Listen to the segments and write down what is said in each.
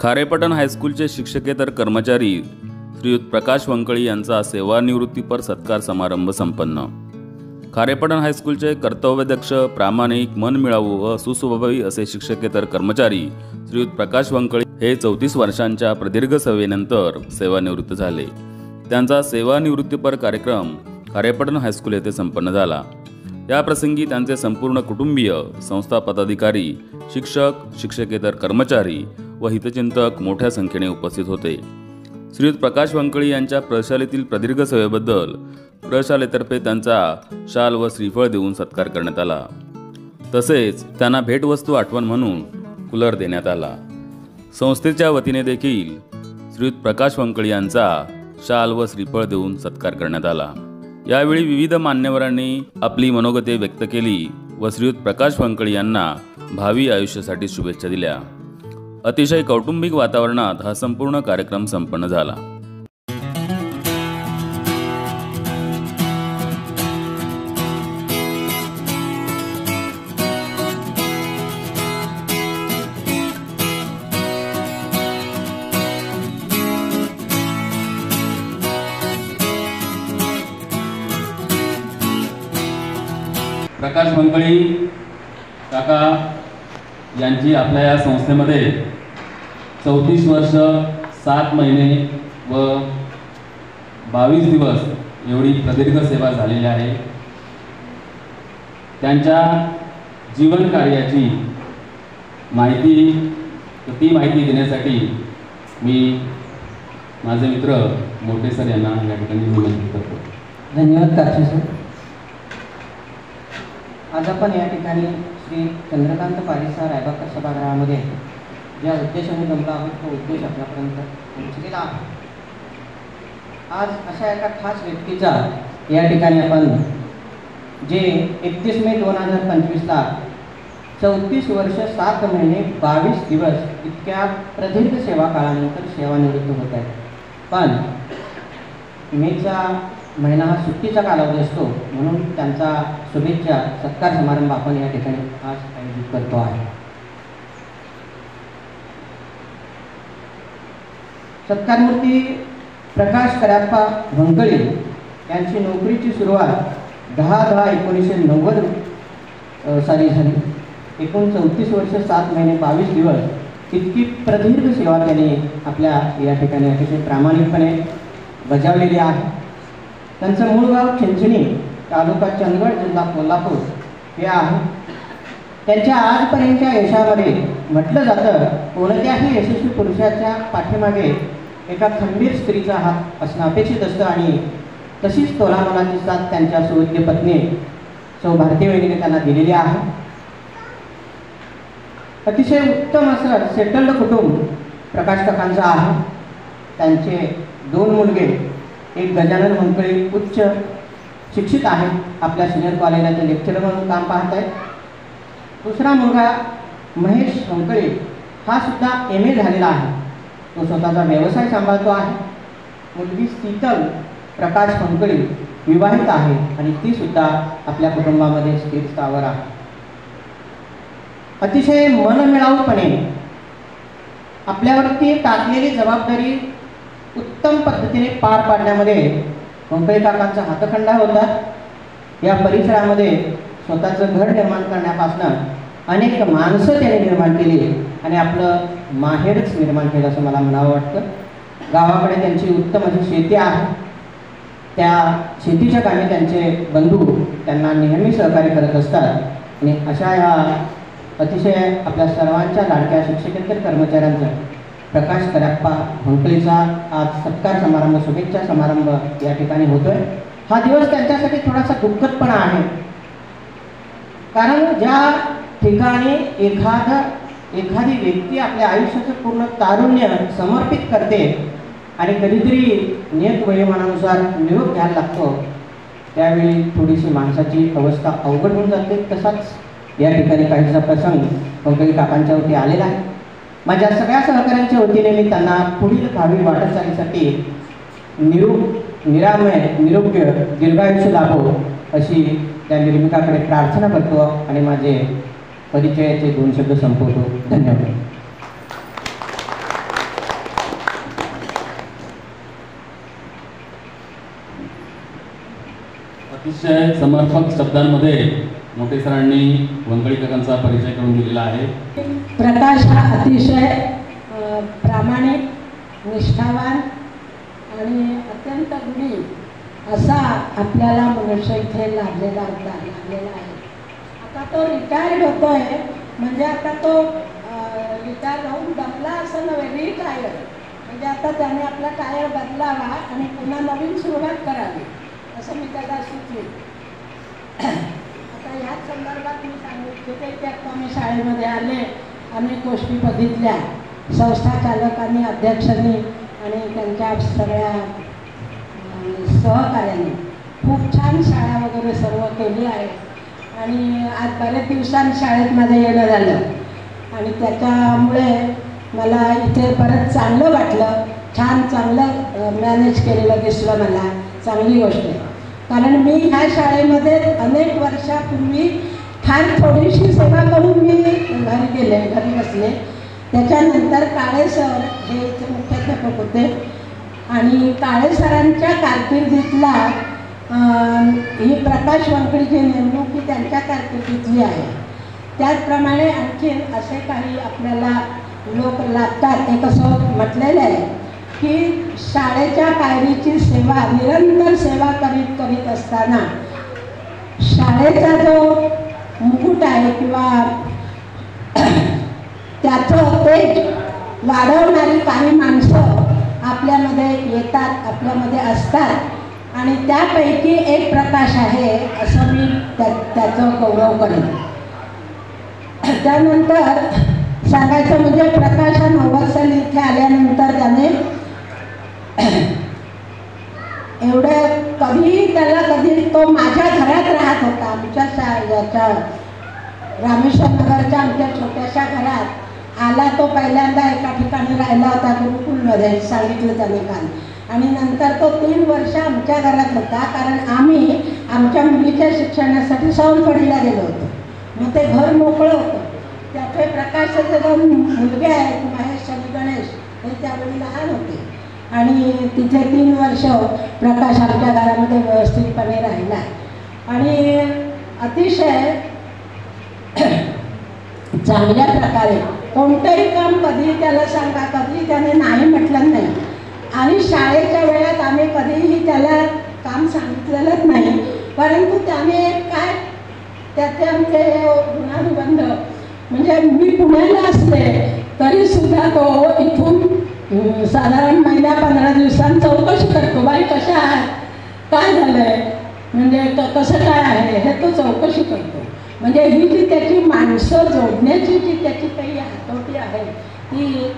खारेपाटण हायस्कूलचे शिक्षकेतर कर्मचारी श्रीयुत प्रकाश वंकळी यांचा सेवानिवृत्तीपर सत्कार समारंभ संपन्न। खारेपाटण हायस्कूलचे कर्तव्यदक्ष, प्रामाणिक, मनमिळावू व सुस्वभावी असे शिक्षकेतर कर्मचारी श्रीयुत प्रकाश वंकळी हे 34 वर्षांच्या प्रदीर्घ सेवेनंतर सेवानिवृत्त झाले। त्यांचा सेवानिवृत्तीपर कार्यक्रम खारेपाटण हायस्कूल येथे संपन्न झाला। या प्रसंगी त्यांचे संपूर्ण कुटुंबीय, संस्था पदाधिकारी, शिक्षक, शिक्षकेतर कर्मचारी व हितचिंतक मोठ्या संख्येने उपस्थित होते। श्रीयुत प्रकाश वंकळी यांच्या प्रशालेतील प्रदीर्घ सेवेबद्दल प्रशालेतर्फे त्यांचा शाल व श्रीफळ देऊन सत्कार करण्यात आला। तसेच त्यांना भेटवस्तू आठवण म्हणून कूलर देण्यात आला। संस्थेच्या वतीने देखील श्रीयुत प्रकाश वंकळी यांचा शाल व श्रीफळ देऊन सत्कार करण्यात आला। यावेळी विविध मान्यवरांनी आपली मनोगते व्यक्त केली व श्रीयुत प्रकाश वंकळी यांना भावी आयुष्यासाठी शुभेच्छा दिल्या। अतिशय कौटुंबिक वातावरणात हा संपूर्ण कार्यक्रम संपन्न झाला। प्रकाश वंकळी काका यांची आपल्या या संस्थेमध्ये 34 वर्ष 7 महिने व 22 दिवस एवढी प्रदीर्घ सेवा झालेली आहे। त्यांच्या जीवन कार्याची ती माहिती देण्यासाठी मी माझे मित्र मोठे सर यांना या ठिकाणी निमंत्रित करतो। धन्यवाद काक्षी सर। आज आपण या ठिकाणी श्री चंद्रकांत पारिसर ॲबॅकस सभागृहामध्ये ज्या उद्देशाने जमलो आहोत तो उद्देश आपल्यापर्यंत पोहोचलेला आहे। आज अशा एका खास व्यक्तीचा या ठिकाणी आपण जे 31 मे 2025ला 34 वर्ष 7 महिने 22 दिवस इतक्या प्रदीर्घ सेवा काळानंतर सेवानिवृत्त होत आहेत। पण मेचा महिना हा सुट्टीचा कालावधी असतो, म्हणून त्यांचा शुभेच्छा सत्कार समारंभ आपण या ठिकाणी आज आयोजित करतो आहे। सत्कारमूर्ती प्रकाश कराप्पा वंकळी यांची नोकरीची सुरुवात 10/10/1990 साली झाली। एकूण 34 वर्ष 7 महिने 22 दिवस इतकी प्रदीर्घ सेवा त्यांनी आपल्या या ठिकाणी अतिशय प्रामाणिकपणे बजावलेली आहे। त्यांचं मूळ गाव चिंचणी, तालुका चंदगड, जिल्हा कोल्हापूर हे आहे। त्यांच्या आजपर्यंतच्या यशामध्ये म्हटलं जातं, कोणत्याही यशस्वी पुरुषाच्या पाठीमागे एका खंबीर स्त्रीचा हात असणं अपेक्षित असतं आणि तशीच तोलामोलाची साथ त्यांच्या सुविद्य पत्नी सौ भारती वहिनीने त्यांना दिलेली आहे। अतिशय उत्तम असं सेटल्ड कुटुंब प्रकाश काकांचं आहे। त्यांचे 2 मुलगे, एक गजानन वंकळी उच्च शिक्षित आहेत, आपल्या सिनियर कॉलेजला ते लेक्चरर म्हणून काम पाहत आहेत। दुसरा मुलगा महेश वंकळी हा सुद्धा MA झालेला आहे, तो स्वतःचा व्यवसाय सांभाळतो आहे। मुलगी शीतल प्रकाश वंकळी विवाहित आहे आणि ती सुद्धा आपल्या कुटुंबामध्ये स्थिर स्थावर आहे। अतिशय मनमिळाऊपणे आपल्यावरती टाकलेली जबाबदारी उत्तम पद्धतीने पार पाडण्यामध्ये वंकळी काकांचा हातखंडा होता। या परिसरामध्ये स्वतःचं घर निर्माण करण्यापासून अनेक माणसं त्याने निर्माण केली आणि आपलं माहेरच निर्माण केलं असं मला म्हणावं वाटतं। गावाकडे त्यांची उत्तम अशी शेती आहे। त्या शेतीच्या कामी त्यांचे बंधू त्यांना नेहमी सहकार्य करत असतात आणि अशा या अतिशय आपल्या सर्वांच्या लाडक्या शिक्षकेतर कर्मचाऱ्यांचा प्रकाश कराप्पा वंकळीचा आज सत्कार समारंभ, शुभेच्छा समारंभ या ठिकाणी होतोय। हा दिवस त्यांच्यासाठी थोडासा दुःखद आहे, कारण ज्या ठिकाणी एखादी व्यक्ती आपल्या आयुष्याचं पूर्ण तारुण्य समर्पित करते आणि कधीतरी नियत वयोमानानुसार निरोप घ्यायला लागतो, त्यावेळी थोडीशी माणसाची अवस्था अवघड होऊन जाते। तसाच या ठिकाणी काहीसा प्रसंग वंकळी काकांच्यावरती आलेला आहे। माझ्या सगळ्या सहकाऱ्यांच्या वतीने मी त्यांना पुढील भावी वाटचालीसाठी निरामय निरोग्य दीर्घायुष्य लाभो अशी त्या निर्मिकाकडे प्रार्थना करतो आणि माझे परिचयाचे 2 शब्द संपवतो। धन्यवाद। अतिशय समर्पक शब्दांमध्ये मोठे सरांनी वंकळी काकांचा परिचय करून दिलेला आहे. प्रकाश हा अतिशय प्रामाणिक, निष्ठावान आणि अत्यंत गुणी असा आपल्याला मनुष्य इथे लागलेला आहे. आता तो रिटायर्ड होतोय, म्हणजे आता तो रिटायर होऊन दमला असं नव्हे, रिटायर म्हणजे आता त्याने आपला टायर बदलावा आणि पुन्हा नवीन सुरुवात करावी असं मी त्याला सुचवेन. आता ह्याच संदर्भात मी सांगू इच्छिते की आता मी शाळेमध्ये आले, अनेक गोष्टी बघितल्या, संस्था चालकांनी, अध्यक्षांनी आणि त्यांच्या सगळ्या सहकार्याने खूप छान शाळा वगैरे सर्व केली आहे. आणि आज बरेच दिवसांनी शाळेत माझं येणं झालं आणि त्याच्यामुळे मला इथे परत चांगलं वाटलं, चांगलं मॅनेज केलेलं दिसलं मला, चांगली गोष्ट आहे. कारण मी ह्या शाळेमध्ये अनेक वर्षापूर्वी फार थोडीशी सेवा करून मी घरी बसले. त्याच्यानंतर काळे सर हे इथे मुख्याध्यापक होते आणि काळे सरांच्या कारकिर्दीतला ही प्रकाश वंकळीची नेमणूक ही त्यांच्या कारकिर्दीतली आहे. त्याचप्रमाणे आणखीन असे काही आपल्याला लोक लागतात. ते कसं म्हटलेलं आहे की शाळेच्या पायरीची सेवा, निरंतर सेवा करीत असताना शाळेचा जो मुकुट आहे किंवा त्याचं तेज वाढवणारी काही माणसं आपल्यामध्ये येतात, आपल्यामध्ये असतात आणि त्यापैकी एक प्रकाश आहे असं मी त्याचं गौरव करेन. त्यानंतर सांगायचं म्हणजे प्रकाश हा 90 साली इथे आल्यानंतर त्याने एवढं कधी तो माझ्या घरात राहत होता. आमच्या याच्या रामेश्वर नगरच्या आमच्या छोट्याशा घरात आला. तो पहिल्यांदा एका ठिकाणी राहिला होता गुरुकुलमध्ये, सांगितलं त्याने काल. आणि नंतर तो 3 वर्ष आमच्या घरात होता, कारण आम्ही आमच्या मुलीच्या शिक्षणासाठी सावंतवाडीला गेलो होतो. मग ते घर मोकळं होतं. त्याचे प्रकाशाचे 2 मुलगे आहेत, महेश आणि गणेश, हे त्यावेळी लहान होते आणि तिथे 3 वर्ष प्रकाश आमच्या घरामध्ये व्यवस्थितपणे राहिला. आणि अतिशय चांगल्या प्रकारे कोणतंही काम कधी त्याला सांगा, कधी त्याने नाही म्हटलं नाही. आणि शाळेच्या वेळात आम्ही कधीही त्याला काम सांगितलेलंच नाही. परंतु त्याने काय त्याचे आमचे गुणानुबंध, म्हणजे मी पुण्याला असले तरीसुद्धा तो इथून साधारण महिन्या 15 दिवसांनी चौकशी करतो. बाई कशा आहात, काय झालं आहे, म्हणजे कसं काय आहे हे तो चौकशी करतो. म्हणजे ही जी त्याची माणसं जोडण्याची जी त्याची काही हातोटी आहे ती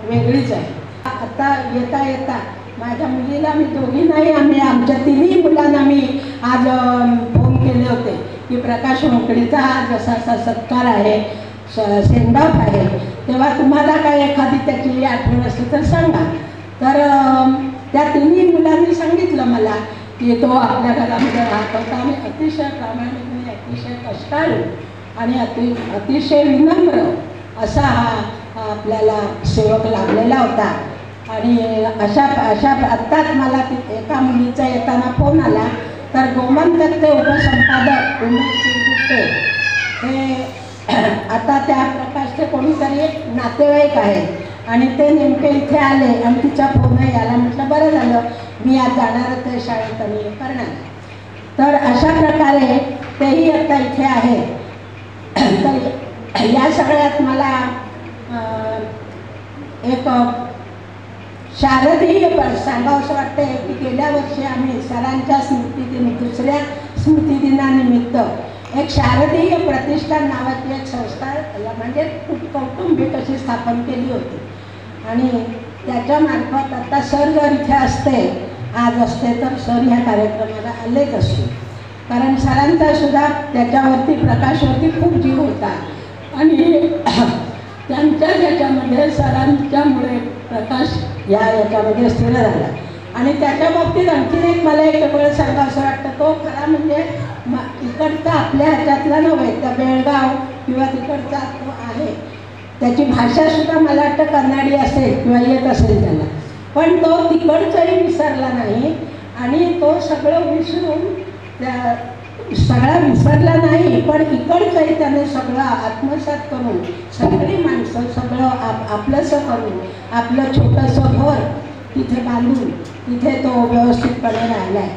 वेगळीच आहे. आता येता माझ्या मुलीला मी दोघींनाही आमच्या 3ही मुलांना मी आज फोन केले होते की प्रकाश वंकळीचा आज असा सत्कार आहे, सेंडॉफ आहे, तेव्हा तुम्हाला काय एखादी त्याची आठवण असली तर सांगा. तर त्या 3ही मुलांनी सांगितलं मला की तो आपल्या घरामध्ये राहत होता आणि अतिशय प्रामाणिकपणे, अतिशय कष्टाळू आणि अतिशय विनम्र असा हा आपल्याला सेवक लाभलेला होता. आणि अशा आत्ताच मला एका मुलीचा येताना फोन आला. तर गोमंतकचे उपसंपादक हे आता त्या प्रकाशचे कोणीतरी नातेवाईक आहेत आणि ते नेमके इथे आले आणि तिचा फोनही आला. म्हटलं बरं झालं, मी आज जाणारच आहे शाळेत आणि करणार. तर अशा प्रकारे तेही आता इथे आहे. तर या सगळ्यात मला एक शारदीय सांगावं असं वाटतं की गेल्या वर्षी आम्ही सरांच्या स्मृतिदिन, दुसऱ्या स्मृतिदिनानिमित्त एक शारदीय प्रतिष्ठान नावाची एक संस्था म्हणजे कौटुंबिक अशी स्थापन केली होती. आणि त्याच्यामार्फत आता सर जर इथे असते, आज असते, तर सर ह्या कार्यक्रमाला आलेच असते. कारण सरांचा सुद्धा त्याच्यावरती, प्रकाशवरती खूप जीव होता आणि त्यांच्या याच्यामध्ये सरांच्यामुळे प्रकाश याच्यामध्ये स्थिर झाला. आणि त्याच्या बाबतीत आणखीन एक मला एक वेळ सांगा असं वाटतं, तो खरा म्हणजे इकडचा आपल्या ह्याच्यातला नव्हे, त्या बेळगाव किंवा तिकडचा तो आहे. त्याची भाषासुद्धा मला वाटतं कन्नडी असेल किंवा येत असेल त्याला, पण तो तिकडचंही विसरला नाही आणि तो सगळं विसरून त्या सगळा विसरला नाही, पण इकडचंही त्याने सगळं आत्मसात करून सगळी माणसं सगळं आपलंसं करून आपलं छोटंसं घर तिथे बांधून तिथे तो व्यवस्थितपणे राहिला आहे.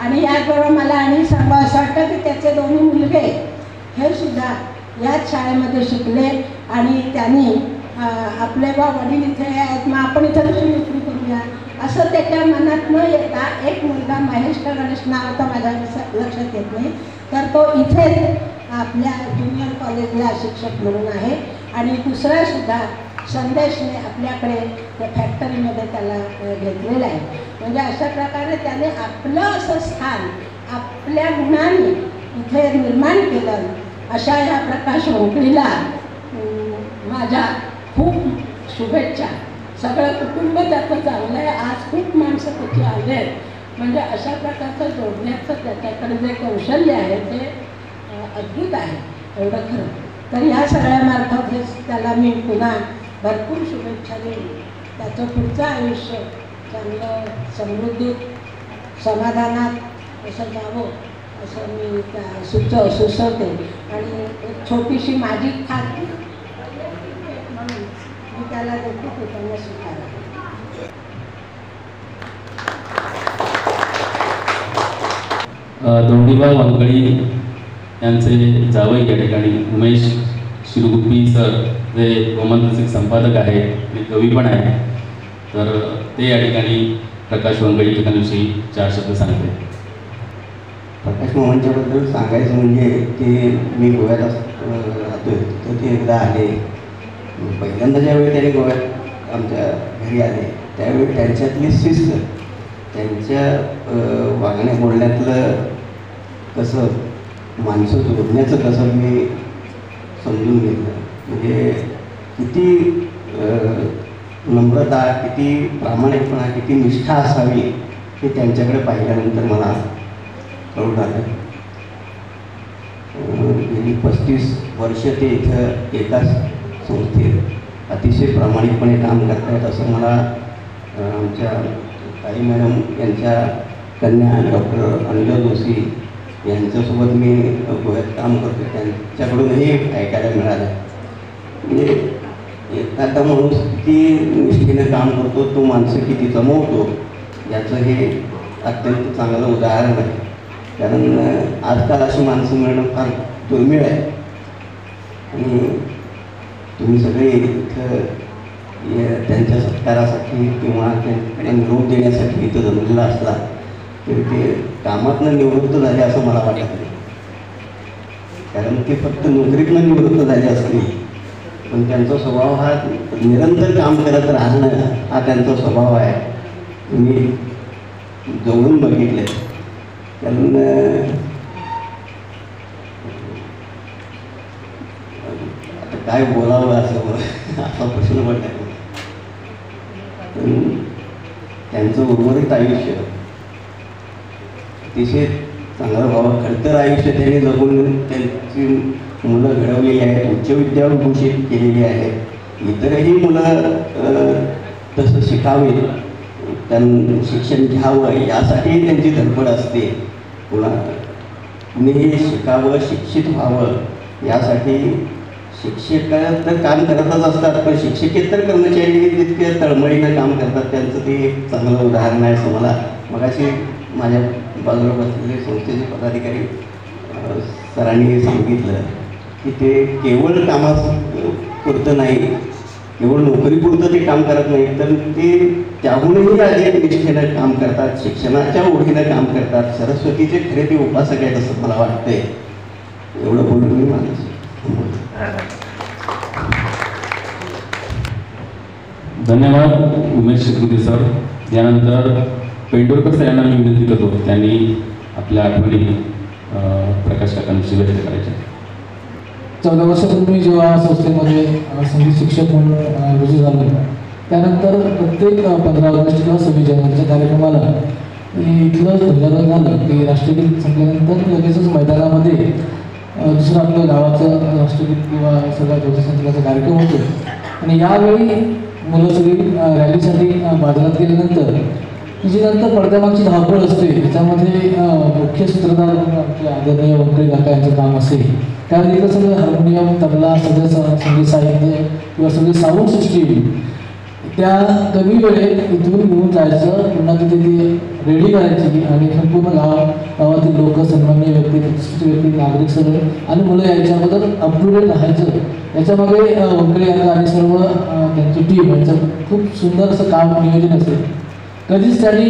आणि याचबरोबर मला आणि सांगावं असं वाटतं की त्याचे दोन्ही मुलगे हे सुद्धा याच शाळेमध्ये शिकले आणि त्यांनी आपले बा वडील इथे आहेत, मग आपण इथे कशी नोकरी करूया असं त्याच्या मनात न येता एक मुलगा महेश का गणेश नाव होता, माझ्या लक्षात येत नाही, तर तो इथे आपल्या ज्युनियर कॉलेजला शिक्षक म्हणून आहे. आणि दुसरा सुद्धा संदेशने आपल्याकडे त्या फॅक्टरीमध्ये त्याला घेतलेलं आहे. म्हणजे अशा प्रकारे त्याने आपलं असं स्थान आपल्या गुणांनी इथे निर्माण केलं. अशा या प्रकाश वंकळीला माझ्या खूप शुभेच्छा. सगळं कुटुंब त्याचं चांगलं आहे. आज खूप माणसं त्याची आले आहेत. म्हणजे अशा प्रकारचं जोडण्याचं त्याच्याकडे जे कौशल्य आहे ते अद्भुत आहे, एवढं खरं. तर ह्या सगळ्यामार्फत त्याला मी पुन्हा भरपूर शुभेच्छा देईन. त्याचं पुढचं आयुष्य चांगलं समृद्धीत समाधानात असं जावं असं मी सुचवते. आणि एक छोटीशी माझी खात्री म्हणून मी त्याला देतो की त्यांना स्वीकारा. धोंडीबा वंकळी यांचे जावई या ठिकाणी उमेश शिरगुप्पी सर, जे गोमंतचे संपादक आहेत आणि कवी पण आहे, तर ते या ठिकाणी प्रकाश वंकळी ठिकाणीविषयी 4 शब्द सांगते. प्रकाश मोहनच्याबद्दल सांगायचं म्हणजे ते मी गोव्यात राहतो आहे, तर ते एकदा आले. पहिल्यांदा ज्यावेळी त्यांनी गोव्यात आमच्या घरी आले त्यावेळी त्यांच्यातली शिस्त, त्यांच्या वागण्या बोलण्यातलं कसं माणसं जोडण्याचं कसं मी समजून घेतलं. म्हणजे किती नम्रता, किती प्रामाणिकपणा, किती निष्ठा असावी हे त्यांच्याकडे पाहिल्यानंतर मला कळून आलं. गेली 35 वर्ष ते इथं एकाच संस्थेत अतिशय प्रामाणिकपणे काम करत आहेत असं मला आमच्या ताई मॅडम यांच्या कन्या डॉक्टर अनिल जोशी यांच्यासोबत मी गोव्यात काम करतो त्यांच्याकडूनही ऐकायला मिळालं. म्हणजे एखादा माणूस किती निष्ठेनं काम करतो, तो माणसं किती जमवतो याचं हे अत्यंत चांगलं उदाहरण आहे. कारण आजकाल अशी माणसं मिळणं फार दुर्मिळ आहे. आणि तुम्ही सगळे इथं त्यांच्या सत्कारासाठी किंवा त्यांना निरोप देण्यासाठी इथं जमलेला असला तरी ते कामातनं निवृत्त झाले असं मला वाटत नाही. कारण ते फक्त नोकरीतनं निवृत्त झाले असले, पण त्यांचा स्वभाव हा निरंतर काम करत राहणं हा त्यांचा स्वभाव आहे. मी जवळून बघितलं. कारण आता काय बोलावं असं असा प्रश्न पडला. पण त्यांचं उर्वरित आयुष्य अतिशय चांगलं व्हावं, खडतर आयुष्य त्यांनी जगून त्यांची मुलं घडवलेली आहेत, उच्च विद्यालय घोषित केलेली आहेत. इतरही मुलं तसं शिकावे, त्यांनी शिक्षण घ्यावं यासाठी त्यांची धडपड असते. कुणीही शिकावं, शिक्षित व्हावं यासाठी शिक्षक तर काम करतच असतात, पण शिक्षकेतर कर्मचारी जितके तळमळीनं काम करतात त्यांचं ते चांगलं उदाहरण आहे असं मला मगाशी माझ्या बाजूला बसलेले संस्थेचे पदाधिकारी सरांनी सांगितलं की ते केवळ कामापुरतं नाही, केवळ नोकरीपुरतं ते काम करत नाही, तर ते त्याहूनही अधिक निष्ठेनं काम करतात, शिक्षणाच्या ओढीनं काम करतात. सरस्वतीचे खरे ते उपासक आहेत असं मला वाटतंय. एवढं बोलून मी माझं धन्यवाद उमेश शिरगुप्पी सर. यानंतर पेंडोरकर सर यांना मी विनंती करतो, त्यांनी आपल्या आठवणी प्रकाश काकांशी व्यक्त करायच्या. 14 वर्षापूर्वी जेव्हा संस्थेमध्ये संगीत शिक्षक म्हणून रुजू झालो, त्यानंतर प्रत्येक 15 ऑगस्ट किंवा 26 जानेवारीच्या कार्यक्रमाला इथलं ध्वजारोहण झालं की राष्ट्रगीत संपल्यानंतर लगेचच मैदानामध्ये दुसरं आपलं गावाचं राष्ट्रगीत किंवा सगळ्या ध्वजसंचलनाचा कार्यक्रम होतो. आणि यावेळी मुलं सगळी रॅलीसाठी बाजारात गेल्यानंतर की जी नंतर पडद्यामागची धावपळ असते त्याच्यामध्ये मुख्य सूत्रधार म्हणून आमचे आदरणीय वंकळी काका यांचं काम असेल. त्यामध्ये इथं सगळं हार्मोनियम, तबला, सगळं संगीत साहित्य किंवा सगळी साऊंड सिस्टीम त्या कमी वेळेत इथून घेऊन जायचं, पुन्हा तिथे ती रेडी करायची आणि संपूर्ण गावातील लोक, सन्माननीय व्यक्ती, प्रतिष्ठित व्यक्ती, नागरिक सगळे आणि मुलं याच्याबद्दल अप टू डेट राहायचं. याच्यामागे वंकळी काका आणि सर्व त्यांची टीम यांचं खूप सुंदर असं काम नियोजन असेल. कधीच त्यांनी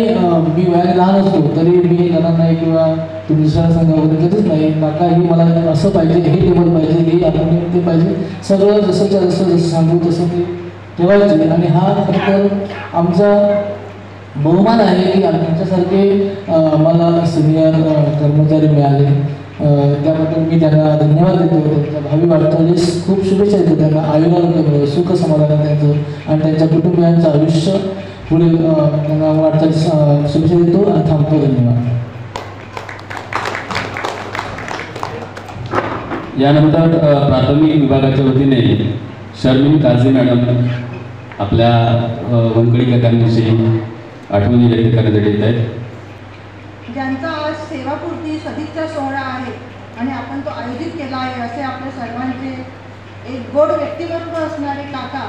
मी वयाने लहान असतो तरी मी जाणार नाही किंवा तुम्ही दुसऱ्या संघ वगैरे कधीच नाही. काका ही मला असं पाहिजे, हे टेबल पाहिजे, हे आपण ते पाहिजे, सगळं जसंच्या जसं सांगू तसं ते ठेवायचे. आणि हा खरं तर आमचा बहुमान आहे की आमच्यासारखे आम्हाला सिनियर कर्मचारी मिळाले. त्याबद्दल मी त्यांना धन्यवाद देतो. त्यांच्या भावी वाटचालीस खूप शुभेच्छा देतो. त्यांना आयुर्वाद सुख समाधान त्यांचं आणि त्यांच्या कुटुंबियांचं आयुष्य पुढे त्यांना वाटचालीस शुभेच्छा देतो आणि थांबतो. धन्यवाद. यानंतर प्राथमिक विभागाच्या वतीने शर्मिन काझी मॅडम आपल्या वंकळी काकांविषयी आठवणी व्यक्त करण्यासाठी येत आहेत. ज्यांचा आज सेवापूर्ती सदिच्छा सोहळा आहे आणि आपण तो आयोजित केला आहे असे आपल्या सर्वांचे एक गोड व्यक्तिमत्व असणारे काका,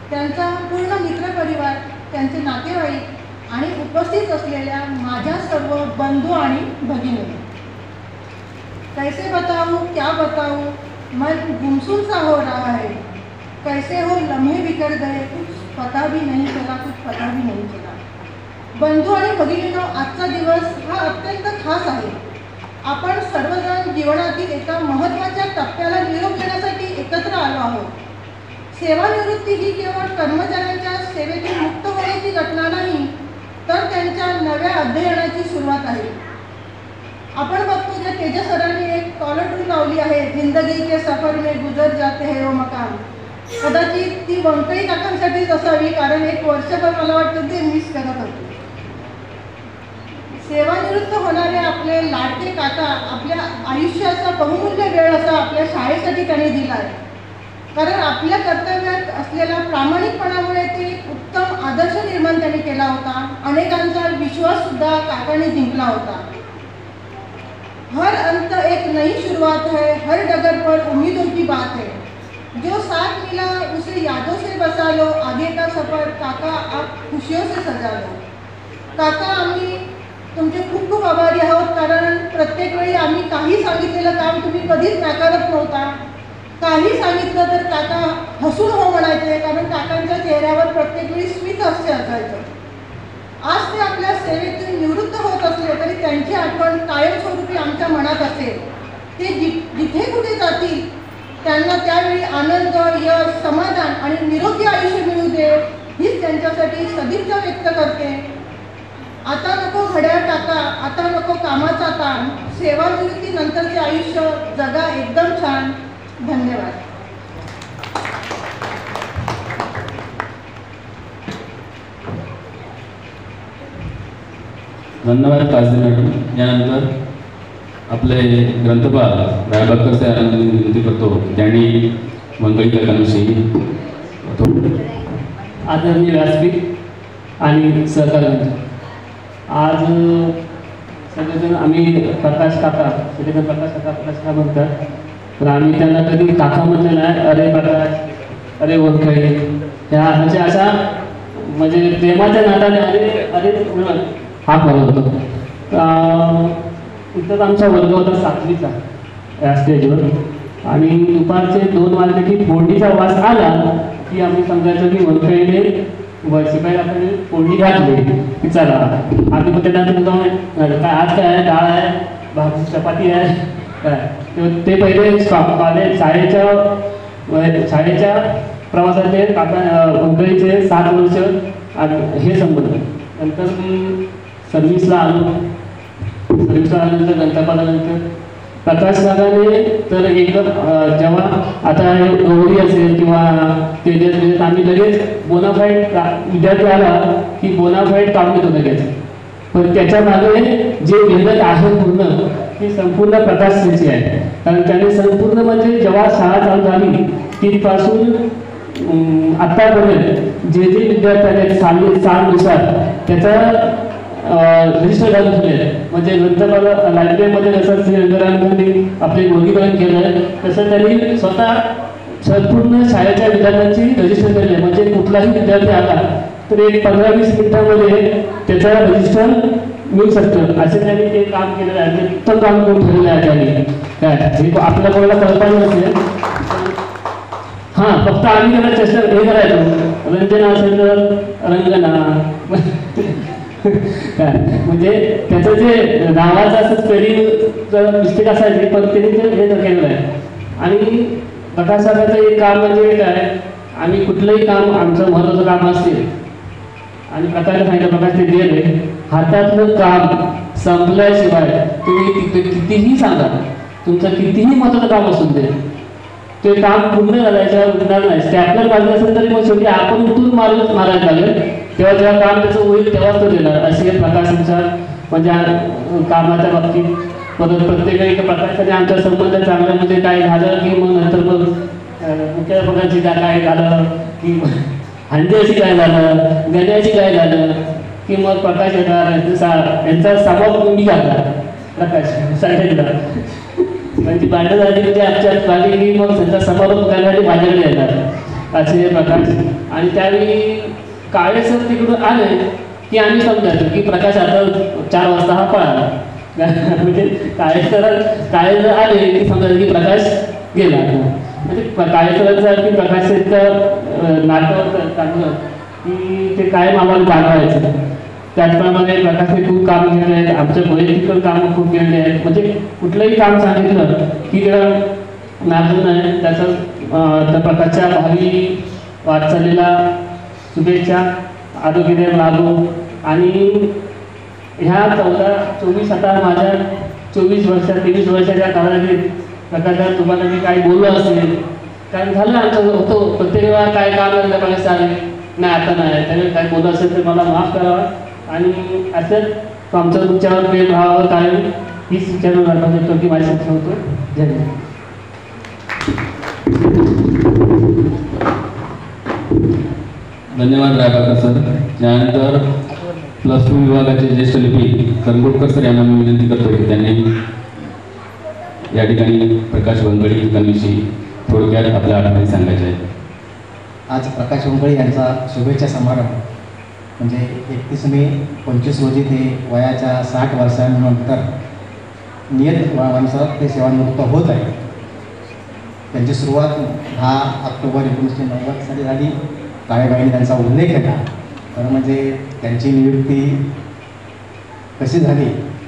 त्यांचा पूर्ण मित्रपरिवार, त्यांचे नातेवाईक आणि उपस्थित असलेल्या माझ्या सर्व बंधू आणि भगिनी, कैसे बताऊं क्या बताऊं, मन गुमसुम सा हो रहा है, कैसे हो लम्हे बिगड़ गए, कुछ पता भी नहीं चला, कुछ पता भी नहीं चला. बंधू आणि भगिनींनो, आजचा दिवस हा अत्यंत खास आहे. आपण सर्वजण जीवनातील एका महत्त्वाच्या टप्प्याला निरोप देण्यासाठी एकत्र आलो आहोत. सेवानिवृत्ती ही केवळ कर्मचाऱ्यांच्या सेवेतून मुक्त होण्याची घटना नाही, तर त्यांच्या नव्या अध्ययनाची सुरुवात आहे. आपण बघतो त्या तेजस सरांनी एक कॉलर लावली आहे, जिंदगी के सफर में गुजर जाते हैं वो मकाम. कदाचित ती वंकळी काकांसाठीच असावी, कारण एक वर्षभर मला वाटतं ते मिस करत होते. सेवानिवृत्त होणारे आपले लाडके काका आपल्या आयुष्याचा बहुमूल्य वेळ असा आपल्या शाळेसाठी त्यांनी दिला आहे. कारण आपल्या कर्तव्यात असलेल्या प्रामाणिकपणामुळे ते उत्तम आदर्श निर्माण त्यांनी केला होता. अनेकांचा विश्वाससुद्धा काकांनी जिंकला होता. हर अंत एक नई शुरुआत है, हर डगर पर उम्मीदों की बात है, जो साथ मिला उसे यादों से बसा लो, आगे का सफर काका आप खुशियों से सजा लो. काका, आम्ही तुमचे खूप खूप आभारी आहोत, कारण प्रत्येक वेळी आम्ही काही सांगितलेलं काम तुम्ही कधीच नाकारत नव्हता. काही सांगितलं तर काका हसून हो म्हणायचे, कारण काकांच्या चेहऱ्यावर प्रत्येक वेळी स्मित हास्य असायचं. आज ते आपल्या सेवेतून निवृत्त होत असले तरी त्यांची आठवण कायमस्वरूपी आमच्या मनात असेल. ते जिथे कुठे जातील त्यांना त्यावेळी आनंद, यश, समाधान आणि निरोगी आयुष्य मिळू दे हीच त्यांच्यासाठी सदिच्छा व्यक्त करते. आता नको घड्याळ टाका, आता नको कामाचा ताण, सेवानिवृत्तीनंतरचे आयुष्य जगा एकदम छान. धन्यवाद. धन्यवाद काझी मॅडम. यानंतर आपले ग्रंथपाल रायबागकर सर यांना विनंती करतो त्यांनी वंकळी काकांविषयी आदरणीय व्यासपीठ आणि सहकारी, आज सगळेजण आम्ही प्रकाश काका म्हणतात, पण आम्ही त्यांना कधी काका म्हटलं नाही. अरे प्रकाश, अरे वंकळी, ह्या म्हणजे अशा म्हणजे प्रेमाच्या नात्याने अरे अरे हा फरक होतो. इथंच आमचा वर्ग होता 7वीचा या स्टेजवर, आणि दुपारचे 2 वाजले की फोडणीचा वास आला की आम्ही समजायचो की वंकळीने शिपाई आपण फोडणी घातली की चला आम्ही पण त्यांना जाऊन काय आज काय आहे, डाळ आहे, भाजी चपाती आहे काय. ते पहिले कॉलेज शाळेच्या प्रवासाचे काका वंकळीचे 7 वर्ष हे संबंध. नंतर मी सर्व्हिसला आल्यानंतर ग्रंथपालानंतर प्रकाश काकाने तर एकदम जेव्हा आता गौरी असेल किंवा तेजस आम्ही लगेच बोनाफाईड विद्यार्थी आला की बोनाफाईड काढून देतो लगेच. पण त्याच्या मागे जे मेहनत आहे पूर्ण ती संपूर्ण प्रकाश यांची आहे. कारण त्याने संपूर्ण म्हणजे जेव्हा शाळा चालू झाली तिथपासून आत्तापर्यंत जे विद्यार्थ्यांनी सालनुसार त्याचा रजिस्टर घालून ठेवले. म्हणजे ग्रंथपाल लायब्ररीमध्ये जसं श्री रंगरामांनी आपले वर्गीकरण केलं तसं त्यांनी स्वतः संपूर्ण शाळेच्या विद्यार्थ्यांची रजिस्टर केले. म्हणजे कुठलाही विद्यार्थी आला तर एक 15-20 मिनिटांमध्ये त्याचा रजिस्टर मिळू शकतं. असे त्यांनी ते काम केलेलं आहे. ते उत्तम काम करून ठेवलेलं आहे त्यांनी. काय हे आपल्या कोणाला कल्पना नसेल. हां, फक्त आम्ही त्याला चेष्टा हे करायचो, रंजना असेल तर रंगना काय म्हणजे त्याचं जे नावाचं असं स्पेलिंग मिस्टेक असायची, पण त्यांनी ते हे केलेलं आहे. आणि प्रकाशकाचं एक काम म्हणजे काय, आम्ही कुठलंही काम आमचं महत्त्वाचं काम असेल आणि प्रकाशला सांगितलं प्रकाश ते गेले हातातलं काम संपल्याशिवाय तुम्ही कितीही सांगा, तुमचं कितीही महत्त्वाचं काम असून ते काम पूर्ण करायच्यावर उठणार नाही. स्टॅपलर बाजू असेल तरी मग शेवटी आपण उठून मारायला लागेल, तेव्हा जेव्हा काम त्याचं होईल तेव्हाच तो देणार. अशी प्रकाशांच्या म्हणजे कामाच्या बाबतीत परत प्रत्येक प्रकाशाने आमचा संबंध चांगला म्हणजे काय झालं की मग नंतर मग मुख्याध्यापकांची काय झालं की हंड्याची काय झालं, गण्याची काय झालं की मग प्रकाश येणार यांचा स्वभाव मी घातला प्रकाश सांगितला. त्यांची भांडण झाली म्हणजे आमच्यात झाली की मग त्यांचा समारोप करण्यासाठी माझ्याकडे येणार असे प्रकाश. आणि त्यावेळी काळे सर तिकडून आले की आम्ही समजायचो की प्रकाश आता 4 वाजता हा पळाला. म्हणजे काळे जर आले की समजायचं की प्रकाश गेला. म्हणजे काळे सरांचं की प्रकाश इतकं नाटक चांगलं की ते कायम आम्हाला जाणवायचं. त्याचप्रमाणे प्रकाशने खूप काम केले आहेत, आमच्या वैयक्तिक पण कामं खूप केलेली आहेत. म्हणजे कुठलंही काम सांगितलं की त्याला नाजून आहे. त्याचं त्या प्रकारच्या भावी वाटचालीला शुभेच्छा, आरोग्यदायक लागो. आणि ह्या 14-24 आता माझ्या 23 वर्षाच्या कालावधीत प्रकाशात तुम्हाला मी काही बोललो असेल, कारण झालं आमचं होतं प्रत्येक वेळा काय काम करायला पाहिजे चालेल नाही आता नाही, त्यावेळी काय बोललं असेल तर मला माफ करावा. आणि असंच आमचं तुमच्यावर प्रेम राहावं कायम हीच विचारून वाटत होतो की माझी शिक्षा होतो. धन्यवाद. धन्यवाद रायबाकर सर. त्यानंतर +2 विभागाचे ज्येष्ठ लिपिक करंगोटकर सर यांना मी विनंती करतो की त्यांनी या ठिकाणी प्रकाश वंगडी लिखाणाविषयी थोडक्यात आपल्या आठवणी सांगायच्या आहेत. आज प्रकाश वंगडी यांचा शुभेच्छा समारंभ म्हणजे 31 मे 25 रोजी ते वयाच्या 60 वर्षांनंतर नियतनुसार ते सेवानिवृत्त होत आहे. त्यांची सुरुवात 10 ऑक्टोबर 1990 साली झाली. काळेबाईंनी त्यांचा उल्लेख केला. खरं म्हणजे त्यांची नियुक्ती कशी झाली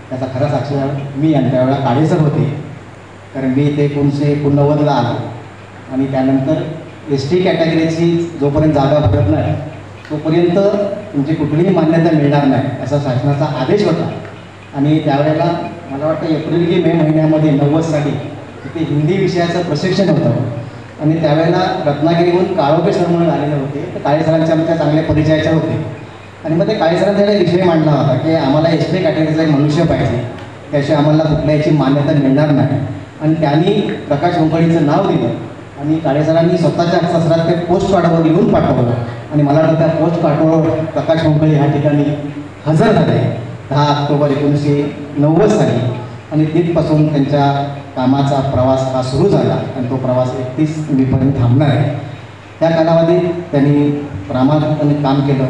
त्याचा खरा साक्षीदार मी आणि त्यावेळेला काळेसर होते. कारण मी ते 1989ला आलो आणि त्यानंतर ST कॅटेगरीची जोपर्यंत जागा भरत नाही तोपर्यंत तुमची कुठलीही मान्यता मिळणार नाही असा शासनाचा आदेश होता. आणि त्यावेळेला मला वाटतं एप्रिल की मे महिन्यामध्ये 90 साली तिथे हिंदी विषयाचं प्रशिक्षण होतं. आणि त्यावेळेला रत्नागिरीहून काळोखे सर म्हणून आलेले होते. तर काळे सरांच्या आमच्या चांगल्या परिचयाचे होते. आणि मग ते काळे सरांनी त्याला विषय मांडला होता की आम्हाला ST कॅटेगरीचा एक मनुष्य पाहिजे, त्याशिवाय आम्हाला कुठल्याची मान्यता मिळणार नाही. आणि त्यांनी प्रकाश वंगडीचं नाव दिलं आणि काळे सरांनी स्वतःच्या हस्ताक्षरात ते पोस्ट कार्डवर लिहून पाठवलं. आणि मला वाटतं त्या पोस्ट कार्डवर प्रकाश वंगडी ह्या ठिकाणी हजर झाले 10 ऑक्टोबर 1990 साली. आणि तिथपासून त्यांच्या कामाचा प्रवास हा सुरू झाला आणि तो प्रवास 31 मेपर्यंत थांबणार आहे. त्या कालावधीत त्यांनी प्रामाणिकपणे काम केलं.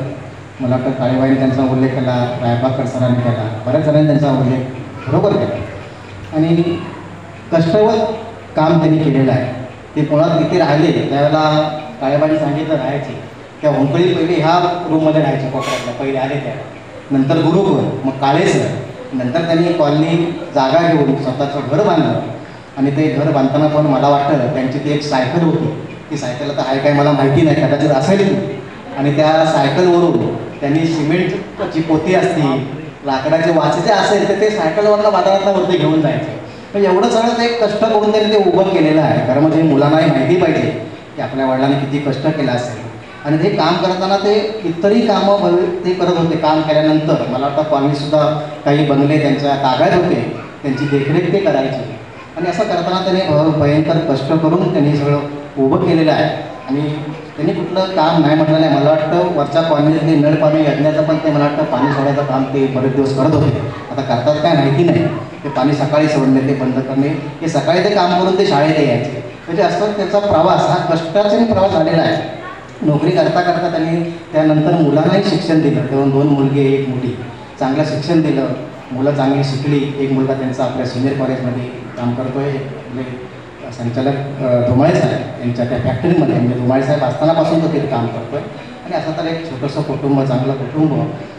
मला वाटतं काळेबाईंनी त्यांचा उल्लेख केला, रायबाकर सरांनी केला, बऱ्याच जणांनी त्यांचा उल्लेख बरोबर केला. आणि कष्टवत काम त्यांनी केलेलं आहे. ते पुण्यात तिथे राहिले त्यावेळेला काळेबाईंनी सांगितलं राहायचे. त्या वंकळी पहिले ह्या रूममध्ये राहायचे कोपऱ्यातल्या, पहिले आले त्या, नंतर गुरुकुल, मग काळेसर. नंतर त्यांनी कॉलनी जागा घेऊन स्वतःचं घर बांधलं. आणि ते घर बांधताना पण मला वाटतं त्यांची ती एक सायकल होती. ती सायकल आता आहे काय मला माहिती नाही, कदाचित असेल. आणि त्या सायकलवरून त्यांनी सिमेंटची पोती असतील, लाकडाचे वाचते असेल तर ते सायकलवरला बाजारातला वरती घेऊन जायचे. पण एवढं सगळं ते कष्ट करून त्यांनी ते उभं केलेलं आहे. कारण म्हणजे मुलांनाही माहिती पाहिजे की आपल्या वडिलांनी किती कष्ट केलं असेल. आणि ते काम करताना ते इतरही कामं ते करत होते. काम केल्यानंतर मला वाटतं कॉलनीसुद्धा काही बंगले त्यांच्या ताब्यात होते, त्यांची देखरेख ते करायची. आणि असं करताना त्यांनी भयंकर कष्ट करून त्यांनी सगळं उभं केलेलं आहे. आणि त्यांनी कुठलं काम नाही म्हटलं नाही. मला वाटतं वरच्या कॉलनीतले नळ पाणी योजनेचं पण ते मला वाटतं पाणी सोडायचं काम ते बरेच दिवस करत होते. आता करतात काय माहिती नाही. ते पाणी सकाळी सोडणे, ते बंद करणे, हे सकाळी ते काम करून ते शाळेत यायचे. म्हणजे असं त्याचा प्रवास हा कष्टाचा प्रवास झालेला आहे. नोकरी करता करता त्यांनी त्यानंतर मुलांनाही शिक्षण दिलं. तेव्हा 2 मुलगे 1 मुलगी, चांगलं शिक्षण दिलं. मुलं चांगली शिकली. एक मुलगा त्यांचा आपल्या सिनियर कॉलेजमध्ये काम करतो आहे. म्हणजे संचालक धुमाळे साहेब यांच्या त्या फॅक्टरीमध्ये, म्हणजे धुमाळे साहेब असतानापासून तो तिथे काम करतो आहे. आणि असं तर एक छोटंसं कुटुंब, चांगलं कुटुंब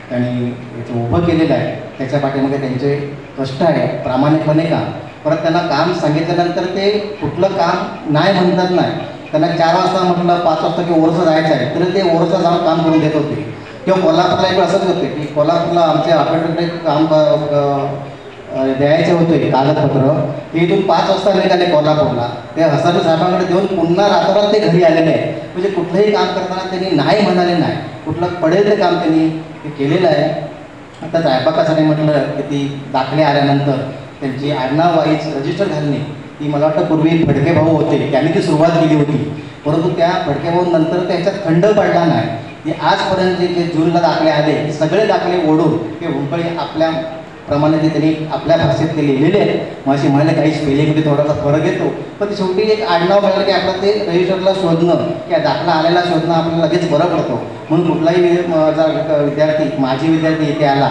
त्यांनी इथं उभं केलेलं आहे. त्याच्या पाठीमध्ये त्यांचे कष्ट आहे, प्रामाणिकपणे काम. परत त्यांना काम सांगितल्यानंतर ते कुठलं काम नाही म्हणतात नाही. त्यांना 4 वाजता म्हटलं 5 वाजता की ओरचं जायचं आहे तर ते ओरचं जाऊन काम करून देत होते. किंवा कोल्हापूरला एक असंच होते की कोल्हापूरला आमच्या ऑपरेटरकडे काम द्यायचे होते कागदपत्र. ते इथून 5 वाजता निघाले कोल्हापूरला. ते हसारे साहेबांकडे देऊन पुन्हा रातोरात ते घरी आलेले आहे. म्हणजे कुठलंही काम करताना त्यांनी नाही म्हणाले नाही. कुठलं पडेल ते काम त्यांनी ते केलेलं आहे. आता साहेबाकासाठी म्हटलं की ती दाखले आल्यानंतर त्यांची आडनाव वाईज रजिस्टर घालणे, ती मला वाटतं पूर्वी फडके भाऊ होते त्यांनी ती सुरुवात केली होती. परंतु त्या फडके भाऊ नंतर त्याच्यात खंड पडला नाही. ते आजपर्यंत जे जूनला दाखले आले सगळे दाखले ओढून ते हुंकळे आपल्या प्रमाणे ते त्यांनी आपल्या भाषेत ते लिहिलेले आहेत. मग अशी म्हणाले काही स्पेलिंगमध्ये थोडासा फरक येतो, पण शेवटी एक आडनाव मिळालं की आपलं ते रजिस्टरला शोधणं किंवा दाखला आलेला शोधणं आपल्याला लगेच बरं पडतो. म्हणून कुठलाही विद्यार्थी, माजी विद्यार्थी इथे आला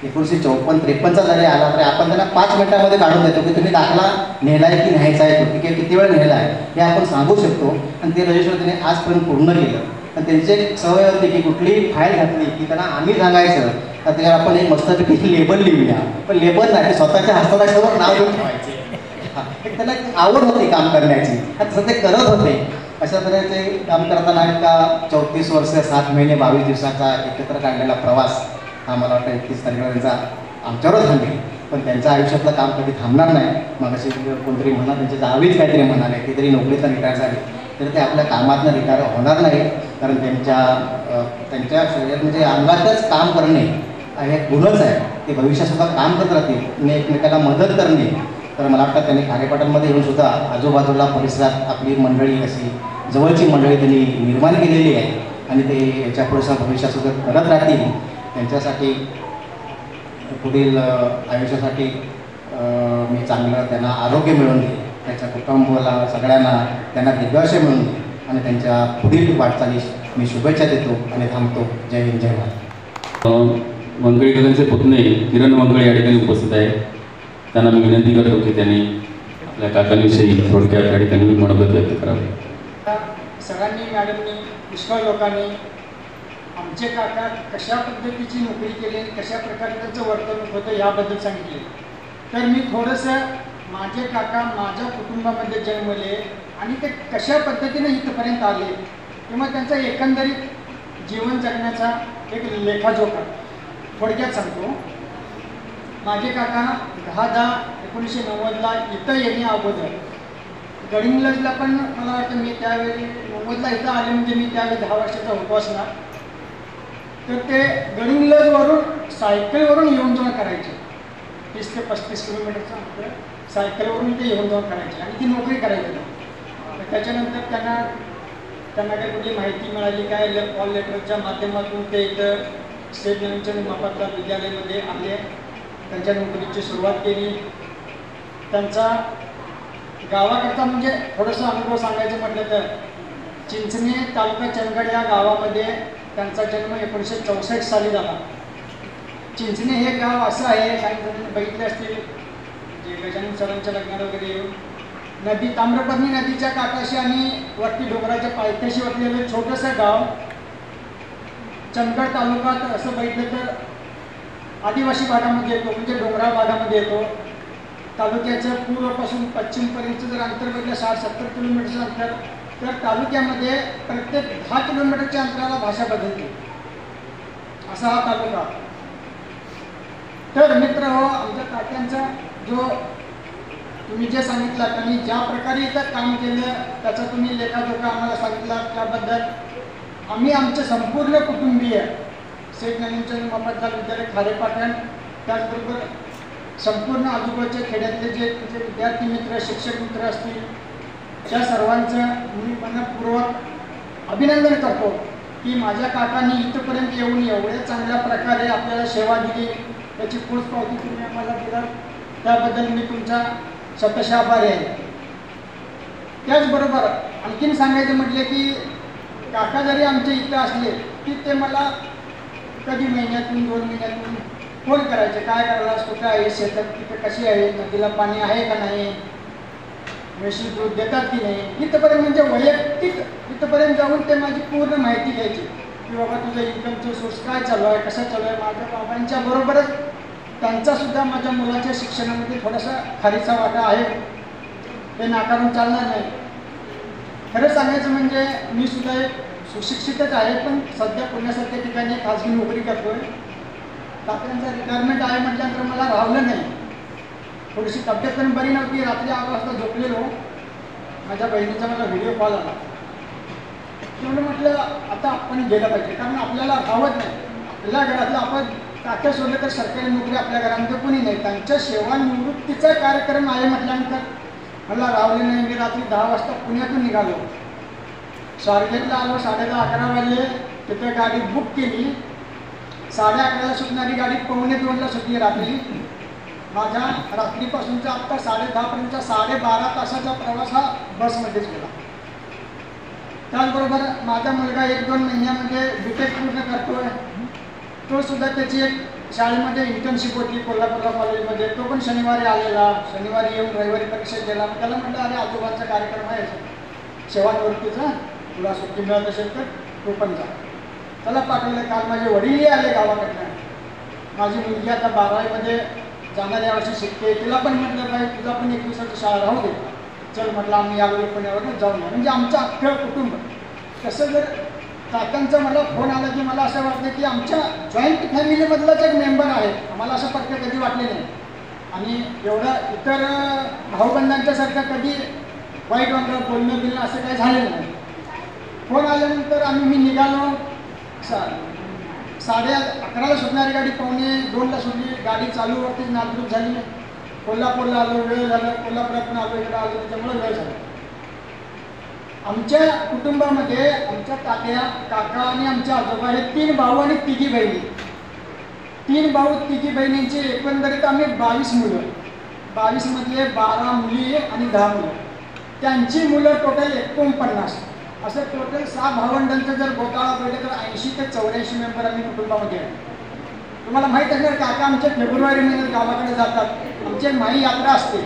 1954-53चा जरी आला तरी आपण त्यांना 5 मिनिटामध्ये काढून देतो की तुम्ही दाखला नेला आहे की न्यायचा आहे, तो किती वेळ नेला आहे हे आपण सांगू शकतो. आणि ते रजिस्टर त्यांनी आजपर्यंत पूर्ण केलं. आणि त्यांची एक सवय होती की कुठलीही फाईल घातली की त्यांना आम्ही सांगायचं तर त्याला आपण एक मस्तपैकी लेबल लिहूया. पण लेबल नाही, स्वतःच्या हस्ताक्षरावर नाव लिहून ठेवायचे. त्यांना आवड होती काम करण्याची, तसं ते करत होते. अशा तऱ्हेचे काम करताना का 34 वर्ष 7 महिने 22 दिवसाचा एकत्र काढलेला प्रवास हा मला वाटतं 31 तारखेला त्यांचा आमच्यावरच थांबेल. पण त्यांच्या आयुष्यातलं काम कधी थांबणार नाही. मग असे कोणतरी म्हणा, त्यांचे जावीच काहीतरी म्हणाले की तरी नोकरीचा रिटायर झाले तर ते आपल्या कामातनं रिटायर होणार नाही. कारण त्यांच्या शरीरात म्हणजे अंगातच काम करणे हे गुणच आहे. ते भविष्यातसुद्धा काम करत राहतील आणि एकमेकाला मदत करणे. तर मला वाटतं त्यांनी खारेपाटणमध्ये येऊन सुद्धा आजूबाजूला परिसरात आपली मंडळी, अशी जवळची मंडळी त्यांनी निर्माण केलेली आहे. आणि ते याच्या पुढच्या भविष्यातसुद्धा करत राहतील. त्यांच्यासाठी पुढील आयुष्यासाठी मी चांगलं त्यांना आरोग्य मिळवून देईल, त्याच्या कुटुंबाला सगळ्यांना त्यांना दीर्घायुष्य मिळवून देईल आणि त्यांच्या पुढील वाटचालीस मी शुभेच्छा देतो आणि थांबतो. जय हिंद, जय महाराष्ट्र. वंकळीकरांचे पुतणे किरण वंकळे या ठिकाणी उपस्थित आहे. त्यांना मी विनंती करतो की त्यांनी आपल्या काकांविषयी थोडक्यात या ठिकाणी मनोगत व्यक्त करावे. सरांनी, मॅडमनी, पुष्कळ लोकांनी आमचे काका कशा पद्धतीची नोकरी केली, कशा प्रकारे त्यांचं वर्तणूक होतं याबद्दल सांगितले. तर मी थोडंसं माझे काका माझ्या कुटुंबामध्ये जन्मले आणि ते कशा पद्धतीने इथपर्यंत आले किंवा त्यांचा एकंदरीत जीवन जगण्याचा एक लेखाजोखा थोडक्यात सांगतो. माझे काका 10/10/1990ला इथं येण्या अगोदर गडिंग्लजला पण मला वाटतं मी त्यावेळी 90ला इथं आले म्हणजे मी त्यावेळी 10 वर्षाचा होतो असणार. तर ते गडिंग्लजवरून सायकलवरून येऊन जाऊन करायचे. 30 ते 35 किलोमीटरचं अंतर सायकलवरून ते येऊन जाऊन करायचे आणि ती नोकरी करायची. त्याच्यानंतर त्यांना काही कुठली माहिती मिळाली काय, कॉल लेटरच्या माध्यमातून ते इथं स्टेट ज्ञानचंद महापात्रा विद्यालयामध्ये आले. त्यांच्या नोकरीची सुरुवात केली. त्यांचा गावाकरता म्हणजे थोडंसं अनुभव सांगायचं म्हटलं तर चिंचणे तालुका चंदगड या गावामध्ये त्यांचा जन्म 1964 साली झाला. चिंचणे हे गाव असं आहे, काही जणांनी बघितले असतील जे गजानन सरांच्या लग्नाला वगैरे येऊन नदी, ताम्रपर्णी नदीच्या काठाशी आणि वरती डोंगराच्या पायथ्याशी वरलेलं छोटंसं गाव. चंदगड तालुक्यात असं बघितलं तर आदिवासी भागामध्ये येतो, म्हणजे डोंगराळ भागामध्ये येतो. तालुक्याचं पूर्वपासून पश्चिमपर्यंतचं जर अंतर बघितलं 60-70 किलोमीटरचं अंतर, तर तालुक्यामध्ये प्रत्येक 10 किलोमीटरच्या अंतराला भाषा बदलते, असा हा तालुका. तर मित्र हो, आमच्या काकांचा जो तुम्ही जे सांगितलं त्यांनी ज्या प्रकारे इथं काम केलं त्याचा तुम्ही लेखाजोखा आम्हाला सांगितला, त्याबद्दल आम्ही आमचे संपूर्ण कुटुंबीय सेठ ज्ञानचंद महापात्रा विद्यालय खारेपाटण, त्याचबरोबर संपूर्ण आजूबाजूच्या खेड्यातले जे विद्यार्थी मित्र, शिक्षक मित्र असतील, त्या सर्वांचं मी मनपूर्वक अभिनंदन करतो की माझ्या काकांनी इथपर्यंत येऊन एवढ्या चांगल्या प्रकारे आपल्याला सेवा दिली, त्याची पोचपावती तुम्ही आम्हाला दिला, त्याबद्दल मी तुमचा शतश आभारी आहे. त्याचबरोबर आणखीन सांगायचं म्हटले की काका जरी आमच्या इथं असले की ते मला कधी महिन्यातून 2 महिन्यातून फोन करायचे, काय करायला, कुठं आहे, शेतात तिथं कशी आहे, नदीला पाणी आहे का नाही, म्हशी दूध देतात की नाही, इथंपर्यंत म्हणजे वैयक्तिक इथंपर्यंत जाऊन ते माझी पूर्ण माहिती घ्यायची की बाबा तुझं इन्कमचं सोर्स काय चालू आहे, कसं चालू आहे. माझ्या बाबांच्या बरोबरच त्यांचासुद्धा माझ्या मुलाच्या शिक्षणामध्ये थोडासा खारीचा वाटा आहे, हे नाकारून चालणार नाही. खरं सांगायचं म्हणजे मी सुद्धा एक सुशिक्षितच आहे, पण सध्या पुण्यासारख्या ठिकाणी खाजगी नोकरी करतो आहे. काकांचा रिटायरमेंट आहे म्हटल्यानंतर मला राहिलं नाही, थोडीशी तब्येत पण बरी नव्हती, रात्री 8 वाजता झोपलेलो, माझ्या बहिणीचा मला व्हिडिओ कॉल आला. तेवढं म्हटलं आता आपण गेलं पाहिजे, कारण आपल्याला राहत नाही. आपल्या घरातलं आपण काका सोडलं तर सरकारी नोकरी आपल्या घरामध्ये कोणी नाही. त्यांच्या सेवानिवृत्तीचा कार्यक्रम आहे म्हटल्यानंतर मला रावले नाही. मी रात्री 10 वाजता पुण्यातून निघालो, स्वारगेटला आलो, 10:30-11 वाजले. तिथे गाडी बुक केली, 11:30ला सुटणारी गाडी 1:45ला सुटली रात्री. माझा रात्रीपासूनचा आत्ता 10:30पर्यंतचा 12.5 तासाचा प्रवास हा बसमध्येच केला. त्याचबरोबर माझा मुलगा 1-2 महिन्यामध्ये BTech पूर्ण करतो आहे. तो सुद्धा त्याची एक शाळेमध्ये इंटर्नशिप होती कोल्हापूरला कॉलेजमध्ये, तो पण शनिवारी आलेला. शनिवारी येऊन रविवारी परीक्षा केला. त्याला म्हटलं अरे आजोबांचा कार्यक्रम आहे सेवानिवृत्तीचा, तुला सुट्टी मिळत असेल तर तो पण जा. त्याला पाठवलं. काल माझे वडीलही आले गावाकडनं. माझी मुलगी आता 12वीमध्ये जाणाऱ्या वर्षी शिकते, तिला पण म्हटलं बाई तुला पण 1 दिवसाची शाळा राहू दे, चल म्हटलं आम्ही आलो पुण्यावरून जाऊन. म्हणजे आमचं अख्खं कुटुंब तसं. जर काकांचा मला फोन आला की मला असं वाटतं की आमच्या जॉईंट फॅमिलीमधलाच एक मेंबर आहे. आम्हाला असं पटकन कधी वाटले नाही. आणि एवढं इतर भाऊबंधांच्यासारखं कधी वाईट वाटलं बोलणं बिलणं असं काही झालेलं नाही. फोन आल्यानंतर मी निघालो. 11:30ला सुटणारी गाडी 1:45ला सुटली. गाडी चालूवरतीच नादरूप झाली. कोल्हापूरला आलो, वेळ झाला. कोल्हापुरातून आलो, इकडं आलो, त्याच्यामुळे वेळ झाला. आमच्या कुटुंबामध्ये आमच्या तात्या, काका आणि आमचे आजोबा हे 3 भाऊ आणि 3 बहिणी. 3 भाऊ 3 बहिणींची एकंदरीत आम्ही 22 मुलं. 22 मधले 12 मुली आणि 10 मुलं. त्यांची मुलं टोटल 49. असं टोटल 6 भावंडांचं जर गोताळा पडले तर 80 ते 84 मेंबर आम्ही कुटुंबामध्ये आहे. तुम्हाला माहीत असणार काका आमच्या फेब्रुवारी महिन्यात गावाकडे जातात. आमची माई यात्रा असते,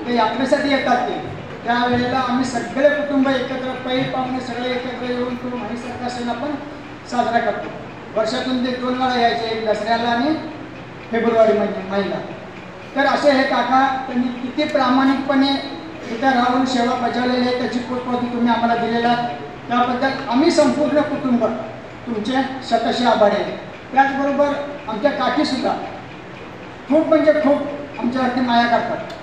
त्या यात्रेसाठी येतात ते. त्यावेळेला आम्ही सगळे कुटुंब एकत्र, पै पाहुणे सगळे एकत्र येऊन तो माहीसारखा सण आपण साजरा करतो. वर्षातून ते 2 वेळा यायचे, एक दसऱ्याला आणि फेब्रुवारी महिना. तर असे हे काका त्यांनी किती प्रामाणिकपणे तिथे राहून सेवा बजावलेली आहे, त्याची पोचपावती तुम्ही आम्हाला दिलेला. त्याबद्दल आम्ही संपूर्ण कुटुंब तुमचे शतश आभारी आहे. त्याचबरोबर आमच्या काकीसुद्धा खूप म्हणजे खूप आमच्यावरती माया करतात.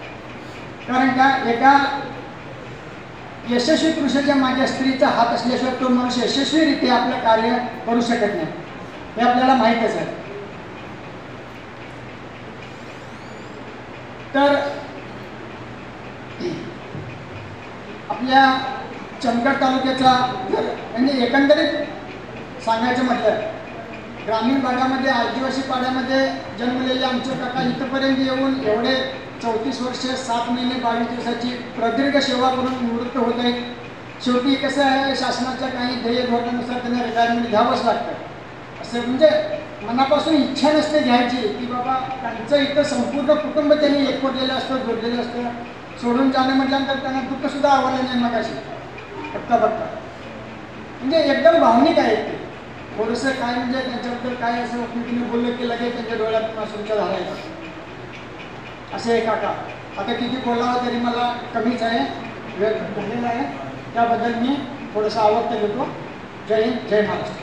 कारण का एका यशस्वी पुरुषाच्या माझ्या स्त्रीचा हात असल्याशिवाय तो माणूस यशस्वीरित्या आपलं कार्य करू शकत नाही, हे आपल्याला माहीतच आहे. तर आपल्या चंदगड तालुक्याचा म्हणजे एकंदरीत सांगायचं म्हटलं, ग्रामीण भागामध्ये आदिवासी पाड्यामध्ये जन्मलेले आमचे काका इथंपर्यंत येऊन एवढे 34 वर्ष 7 महिने 22 दिवसाची प्रदीर्घ सेवा करून निवृत्त होत आहेत. शेवटी कसं आहे, शासनाच्या काही ध्येय धोरणानुसार त्यांना रिटायरमेंट घ्यावंच लागतं. असं म्हणजे मनापासून इच्छा नसते घ्यायची की बाबा त्यांचं इथं संपूर्ण कुटुंब त्यांनी एकवटलेलं असतं, जोडलेलं असतं. सोडून जाणं म्हटल्यानंतर त्यांना दुःखसुद्धा आवडलं नाही मगाशी बघता म्हणजे एकदम भावनिक आहे ते. थोडंसं काय म्हणजे त्यांच्याबद्दल काय असं तिने बोललं की लगेच त्यांच्या डोळ्यातून असूनच्या झालायचा असे आहे काका. आता किती बोलावं तरी मला कमीच आहे, वेळ झालेला आहे. त्याबद्दल मी थोडंसं आवडतं घेतो. जय हिंद, जय महाराष्ट्र.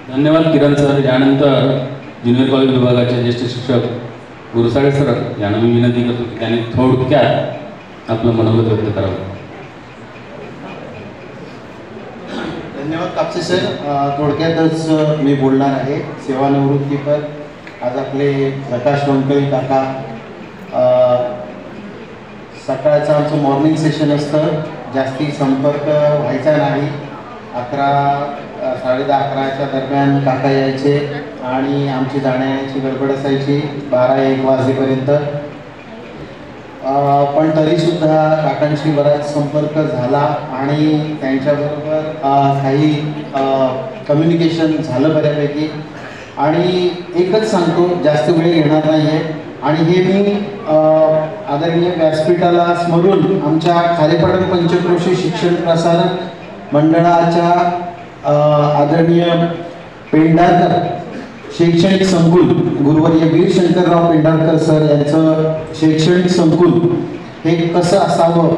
धन्यवाद किरण सर. यानंतर ज्युनियर कॉलेज विभागाचे ज्येष्ठ शिक्षक गुरुसागर सर यांना मी विनंती करतो की त्यांनी थोडक्यात आपलं मनोगत व्यक्त करावं. धन्यवाद कापसे सर. थोडक्यातच मी बोलणार आहे सेवानिवृत्तीपर. आज आपले प्रकाश वंकळी काका सकाळचं आमचं मॉर्निंग सेशन असतं, जास्ती संपर्क व्हायचा नाही. 10:30 दरम्यान काका यायचे आणि आमची जाण्याची गडबड असायची 12-1 वाजेपर्यंत. पण तरीसुद्धा काकांशी बराच संपर्क झाला आणि त्यांच्याबरोबर काही कम्युनिकेशन झालं बऱ्यापैकी. आणि एकच सांगतो, जास्त वेळ घेणार नाही आहे, आणि हे मी आदरणीय व्यासपीठाला स्मरून आमच्या खारेपाटण पंचक्रोशी शिक्षण प्रसारक मंडळाच्या आदरणीय पेंढारकर शैक्षणिक संकुल, गुरुवर्य वीर शंकरराव पेंढारकर सर यांचं शैक्षणिक संकुल हे कसं असावं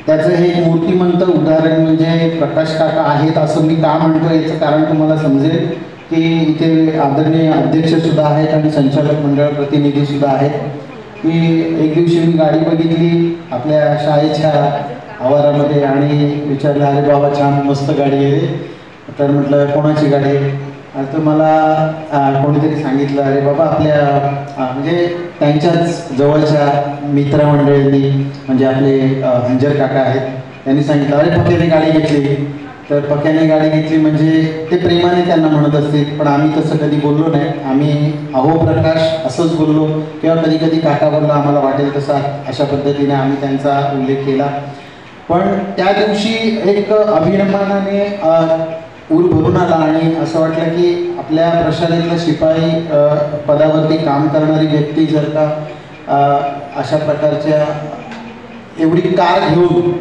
त्याचं हे एक मूर्तिमंत उदाहरण म्हणजे प्रकाश काका आहेत. असं मी का म्हणतो याचं कारण तुम्हाला समजेल की इथे आदरणीय अध्यक्षसुद्धा आहेत आणि संचालक मंडळ प्रतिनिधीसुद्धा आहेत. की एक दिवशी मी गाडी बघितली आपल्या शाळेच्या आवारामध्ये आणि विचारलं, अरे बाबा छान मस्त गाडी आहे रे. तर म्हटलं कोणाची गाडी आहे? तर मला कोणीतरी सांगितलं, अरे बाबा आपल्या म्हणजे त्यांच्याच जवळच्या मित्रमंडळींनी म्हणजे आपले हंजर काका आहेत, त्यांनी सांगितलं, अरे पक्याने गाडी घेतली. तर पक्याने गाडी घेतली म्हणजे ते प्रेमाने त्यांना म्हणत असतील, पण आम्ही तसं कधी बोललो नाही. आम्ही अहो प्रकाश असंच बोललो किंवा कधी कधी काका बोलला, आम्हाला वाटेल तसा अशा पद्धतीने आम्ही त्यांचा उल्लेख केला. पण त्या दिवशी एक अभिमानाने ऊर भरून आला आणि असं वाटलं की आपल्या प्रशालेतला शिपाई पदावरती काम करणारी व्यक्ती जर का अशा प्रकारच्या एवढी कार घेऊन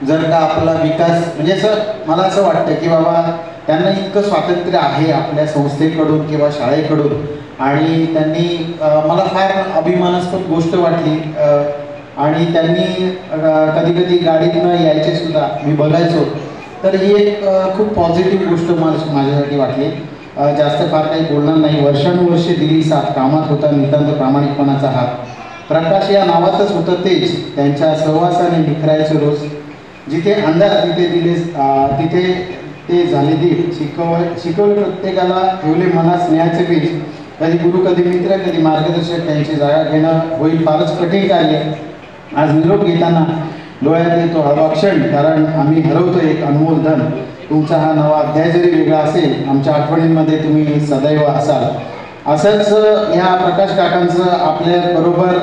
जर का आपला विकास म्हणजे असं मला असं वाटतं की बाबा त्यांना इतकं स्वातंत्र्य आहे आपल्या संस्थेकडून किंवा शाळेकडून, आणि त्यांनी मला फार अभिमानास्पद गोष्ट वाटली. आणि त्यांनी कधी कधी गाडीतनं यायचे सुद्धा मी बघायचो, तर ही एक खूप पॉझिटिव्ह गोष्ट माझ्यासाठी वाटली. जास्त फार काही बोलणार नाही. वर्षानुवर्षे दिली साथ, कामात होता नितांत प्रामाणिकपणाचा हात. प्रकाश या नावातच होतं तेज, त्यांच्या सहवासाने निखरायचं रोज. जिथे अंधार तिथे दिले तिथे ते झाले दीप. शिकवले प्रत्येकाला, ठेवले मनात स्नेहाचे बीज. कधी गुरु कधी मित्र कधी मार्गदर्शक, त्यांची जागा घेणं होईल फारच कठीण कार्य. आज निरोप घेताना डोळ्यात येतो हळवा क्षण, कारण आम्ही हरवतो एक अनमोल धन. तुमचा हा नवा अध्याय जरी वेगळा असेल, आमच्या आठवणींमध्ये तुम्ही सदैव असाल. असंच ह्या प्रकाश काकांचं आपल्या बरोबर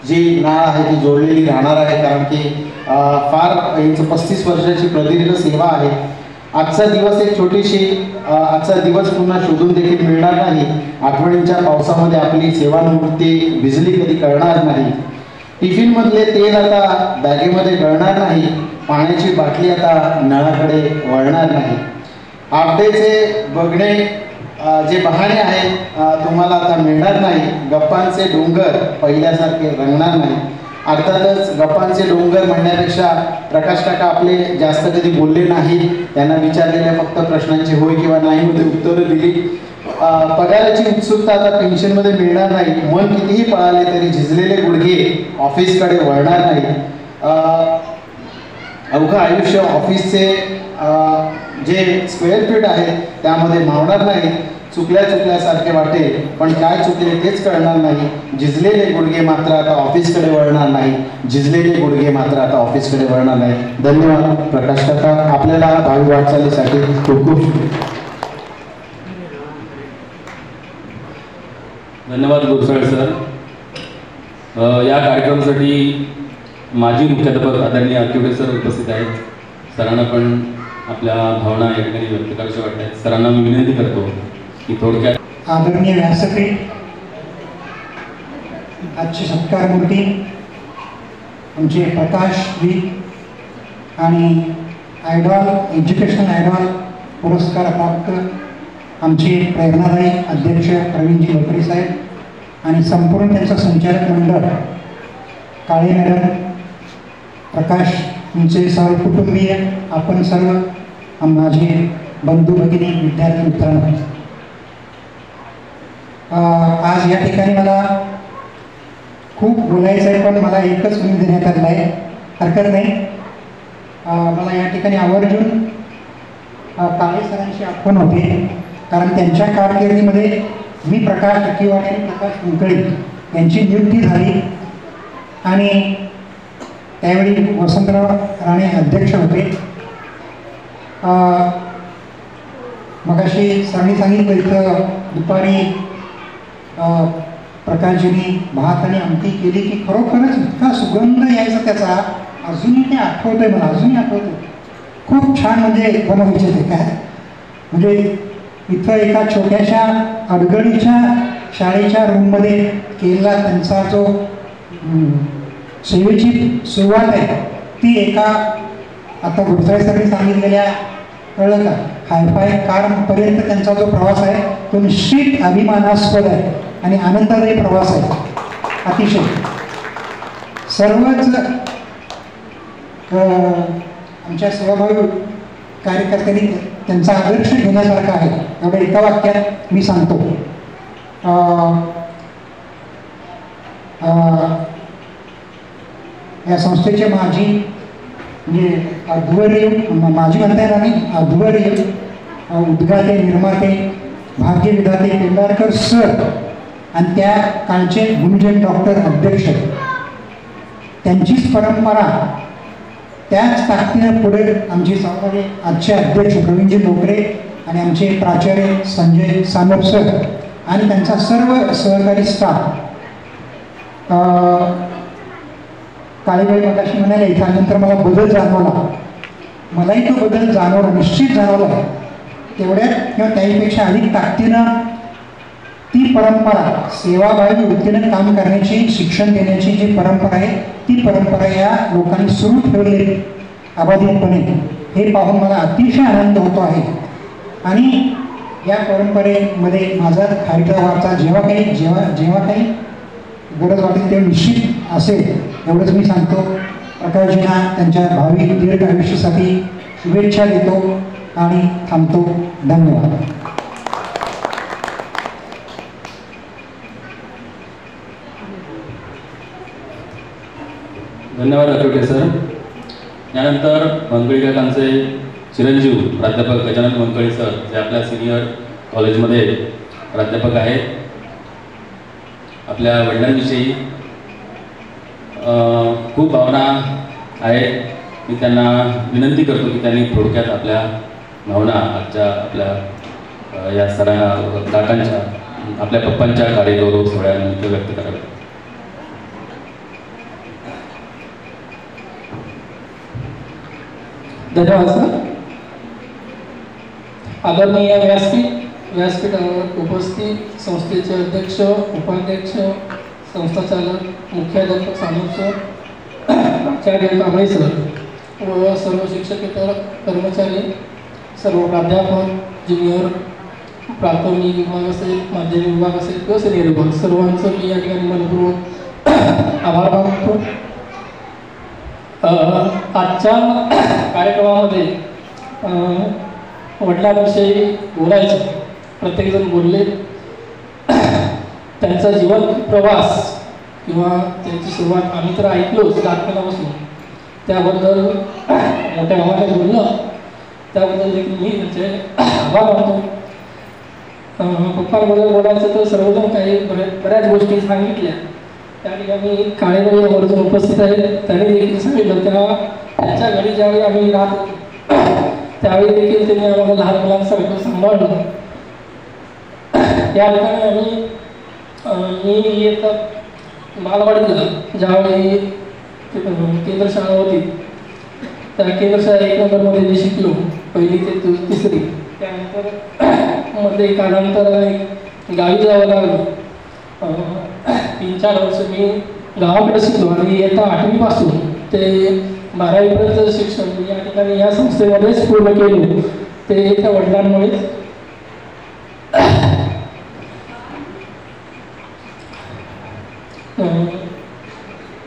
जी नाळ आहे ती जोडलेली राहणार आहे, कारण की फार यांचं 35 वर्षाची प्रदीर्घ सेवा आहे. आजचा दिवस एक छोटीशी आजचा दिवस पुन्हा शोधून देखील मिळणार नाही. आठवणींच्या पावसामध्ये आपली सेवानिवृत्ती भिजली कधी कळणार नाही. टिफिनमधले तेल आता बॅगेमध्ये गळणार नाही. पाण्याची बाटली आता नळाकडे वळणार नाही. आपडेचे बघणे जे बहाणे आहेत तुम्हाला आता मिळणार नाही. गप्पांचे डोंगर पहिल्यासारखे रंगणार नाही. अर्थातच गप्पांचे डोंगर म्हणण्यापेक्षा प्रकाश काका आपले जास्त कधी बोलले नाही. त्यांना विचारलेल्या फक्त प्रश्नांची होय किंवा नाही मध्ये उत्तरं दिली. पगाराची उत्सुकता आता पेन्शनमध्ये मिळणार नाही. मन कितीही पळाले तरी झिजलेले गुडघे ऑफिसकडे वळणार नाही. अवघं आयुष्य ऑफिसचे जे स्क्वेअर फीट आहेत त्यामध्ये मावणार नाही. चुकल्यासारखे वाटेल, पण काय चुकले तेच कळणार नाही. झिजलेले गुडघे मात्र आता ऑफिसकडे वळणार नाही. झिजलेले गुडघे मात्र आता ऑफिसकडे वळणार नाही. धन्यवाद प्रकाश काका. आपल्याला भावी वाटचालीसाठी खूप खूप धन्यवाद गुरसाळे सर. या कार्यक्रमासाठी माजी मुख्याध्यापक आदरणीय अकिवडे सर उपस्थित आहेत. सरांना पण आपल्या भावना या ठिकाणी व्यक्त करायच्या वाटतात. सरांना मी विनंती करतो की थोडक्यात. आदरणीय व्यासपीठ, आजची सत्कार मूर्ती आमचे प्रकाश वी आणि आयडॉल एज्युकेशनल आयडॉल पुरस्कार प्राप्त आमचे प्रेरणादायी अध्यक्ष प्रवीणजी लोकरे साहेब आणि संपूर्ण त्यांचं संचालक मंडळ, काळे मॅडम, प्रकाश, तुमचे सर्व कुटुंबीय, आपण सर्व माझे बंधू भगिनी, विद्यार्थी मित्रांनो, आज या ठिकाणी मला खूप बोलायचं आहे, पण मला एकच वेळ देण्यात आलेला आहे. हरकत नाही. मला या ठिकाणी आवर्जून काळे सरांची आठवण होते, कारण त्यांच्या कारकिर्दीमध्ये मी प्रकाश अकिवाडे आणि प्रकाश कुंकळे यांची नियुक्ती झाली आणि त्यावेळी वसंतराव राणे अध्यक्ष होते. मगाशी सरांनी सांगितलं इथं दुपारी प्रकाशजींनी भात आणि आमटी केली की खरोखरच इतका सुगंध यायचा त्याचा, अजूनही ते आठवतंय मला, अजूनही आठवतं. खूप छान म्हणजे बनवायचे ते काय म्हणजे इथं एका छोट्याशा अडगळीच्या शाळेच्या रूममध्ये केलेला त्यांचा जो सेवेची सुरुवात आहे ती एका आता गुरुसाहेबांनी सांगितलेल्या कळलं का हायफाय कारपर्यंत त्यांचा जो प्रवास आहे तो निश्चित अभिमानास्पद आहे आणि आनंददायी प्रवास आहे. अतिशय सर्वच आमच्या सेवाभावी कार्यकर्त्यांनी त्यांचा आदर्श घेण्यासारखा आहे. एवढ्या एका वाक्यात मी सांगतो. या संस्थेचे माजी म्हणजे अध्वर्य माजी म्हणता येणार नाही, अध्वर्य उद्गाते निर्माते भाग्यविधाते पेंढारकर सर आणि त्या काळचे गुंजन डॉक्टर अध्यक्ष, त्यांचीच परंपरा त्याच ताकदीनं पुढे आमची सहकारी आजचे अध्यक्ष प्रवीणजी नोकरे आणि आमचे प्राचार्य संजय सानप सर आणि त्यांचा सर्व सहकारी स्टाफ. काळीबाई मगाशी म्हणाले इथं आल्यानंतर मला बदल जाणवला, मलाही तो बदल जाणवला, निश्चित जाणवला. तेवढ्यात किंवा त्याहीपेक्षा अधिक ताकदीनं ती परंपरा सेवाभावी वृत्तीनं काम करण्याची, शिक्षण देण्याची जी परंपरा आहे ती परंपरा या लोकांनी सुरू ठेवली अबाधितपणे, हे पाहून मला अतिशय आनंद होतो आहे. आणि या परंपरेमध्ये माझा खारीचा वारसा जेव्हा काही गरज वाटेल तेव्हा निश्चित असेल एवढंच मी सांगतो. प्रकाशजींना त्यांच्या भावी दीर्घ आयुष्यासाठी शुभेच्छा देतो आणि थांबतो. धन्यवाद. धन्यवाद अटोटे सर. यानंतर वंकळी काकांचे चिरंजीव प्राध्यापक गजानन वंकळी सर जे आपल्या सिनियर कॉलेजमध्ये प्राध्यापक आहेत. आपल्या वडिलांविषयी खूप भावना आहेत. मी त्यांना विनंती करतो की त्यांनी थोडक्यात आपल्या भावना आजच्या आपल्या या काकांच्या आपल्या पप्पांच्या कार्यगौरव सोहळ्यानिमित्त व्यक्त कराव्या. धन्यवाद सर. आदरणीय व्यासपीठावर उपस्थित संस्थेचे अध्यक्ष, उपाध्यक्ष, संस्थाचालक, मुख्याध्यापक सानप सर, आचार्य कांबळे सर व सर्व शिक्षकेतर कर्मचारी, सर्व प्राध्यापक, ज्युनियर प्राथमिक विभाग असेल, माध्यमिक विभाग असेल किंवा सिनियर विभाग, सर्वांचं मी या ठिकाणी मनपूर्वक आभार मानतो. आजच्या कार्यक्रमामध्ये वडिलांविषयी बोलायचं, प्रत्येकजण बोलले. त्यांचा जीवन प्रवास किंवा त्यांची सुरुवात आम्ही तर ऐकलोच लहानपणापासून, त्याबद्दल मोठ्या भावाने बोललं, त्याबद्दल देखील मी त्यांचे आभार मानतो. पप्पांबद्दल बोलायचं तर सर्वजण काही बऱ्याच गोष्टी सांगितल्या. त्या ठिकाणी काळेबाई आवर्जून उपस्थित आहेत, त्यांनी देखील सांगितलं तेव्हा त्यांच्या घरी ज्यावेळी आम्ही राहत होतो त्यावेळी देखील त्यांनी आम्हाला लहान मुलांसारखं सांभाळलं. या ठिकाणी मी येतात बालवाडीला ज्यावेळी केंद्र शाळा होती त्या केंद्र शाळा 1 नंबरमध्ये जे शिकलो, 1ली ते 3री, त्यानंतर मध्ये कालांतराने गावी जावं लागलं. 3-4 वर्ष मी गावाकडे शिकलो आणि इयत्ता 8वीपासून ते 12वीपर्यंत शिक्षण मी या ठिकाणी या संस्थेमध्येच पूर्ण केलं. ते त्या वडिलांमुळेच.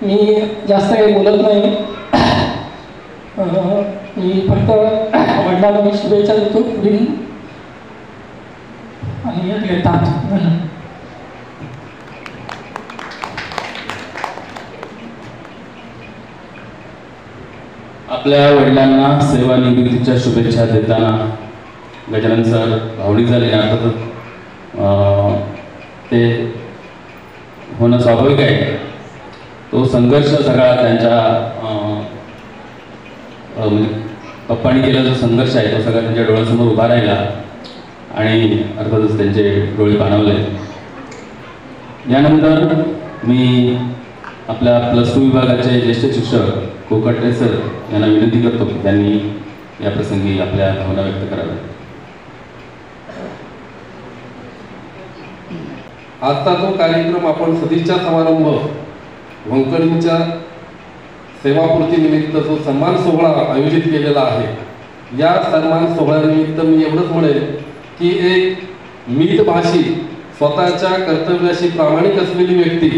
मी जास्त काही बोलत नाही, मी फक्त वडिलांना मी शुभेच्छा देतो पुढील आणि या ठिकाणी थांबतो. आपल्या वडिलांना सेवानिवृत्तीच्या शुभेच्छा देताना गजानन सर भावनिक झाले. अर्थातच ते होणं स्वाभाविक आहे. तो संघर्ष सगळा त्यांच्या म्हणजे पप्पांनी केला जो संघर्ष आहे तो सगळा त्यांच्या डोळ्यासमोर उभा राहिला आणि अर्थातच त्यांचे डोळे पाणावले. यानंतर मी आपल्या +2 विभागाचे ज्येष्ठ शिक्षक कोकटे सर यांना विनंती करतो की त्यांनी या प्रसंगी आपल्या भावना व्यक्त कराव्या. आजचा जो कार्यक्रम आपण सदिच्छा समारंभ वंकळींच्या सेवापूर्ती निमित्त जो सन्मान सोहळा आयोजित केलेला आहे, या सन्मान सोहळ्यानिमित्त मी एवढंच म्हणेल की एक मितभाषी स्वतःच्या कर्तव्याशी प्रामाणिक असलेली व्यक्ती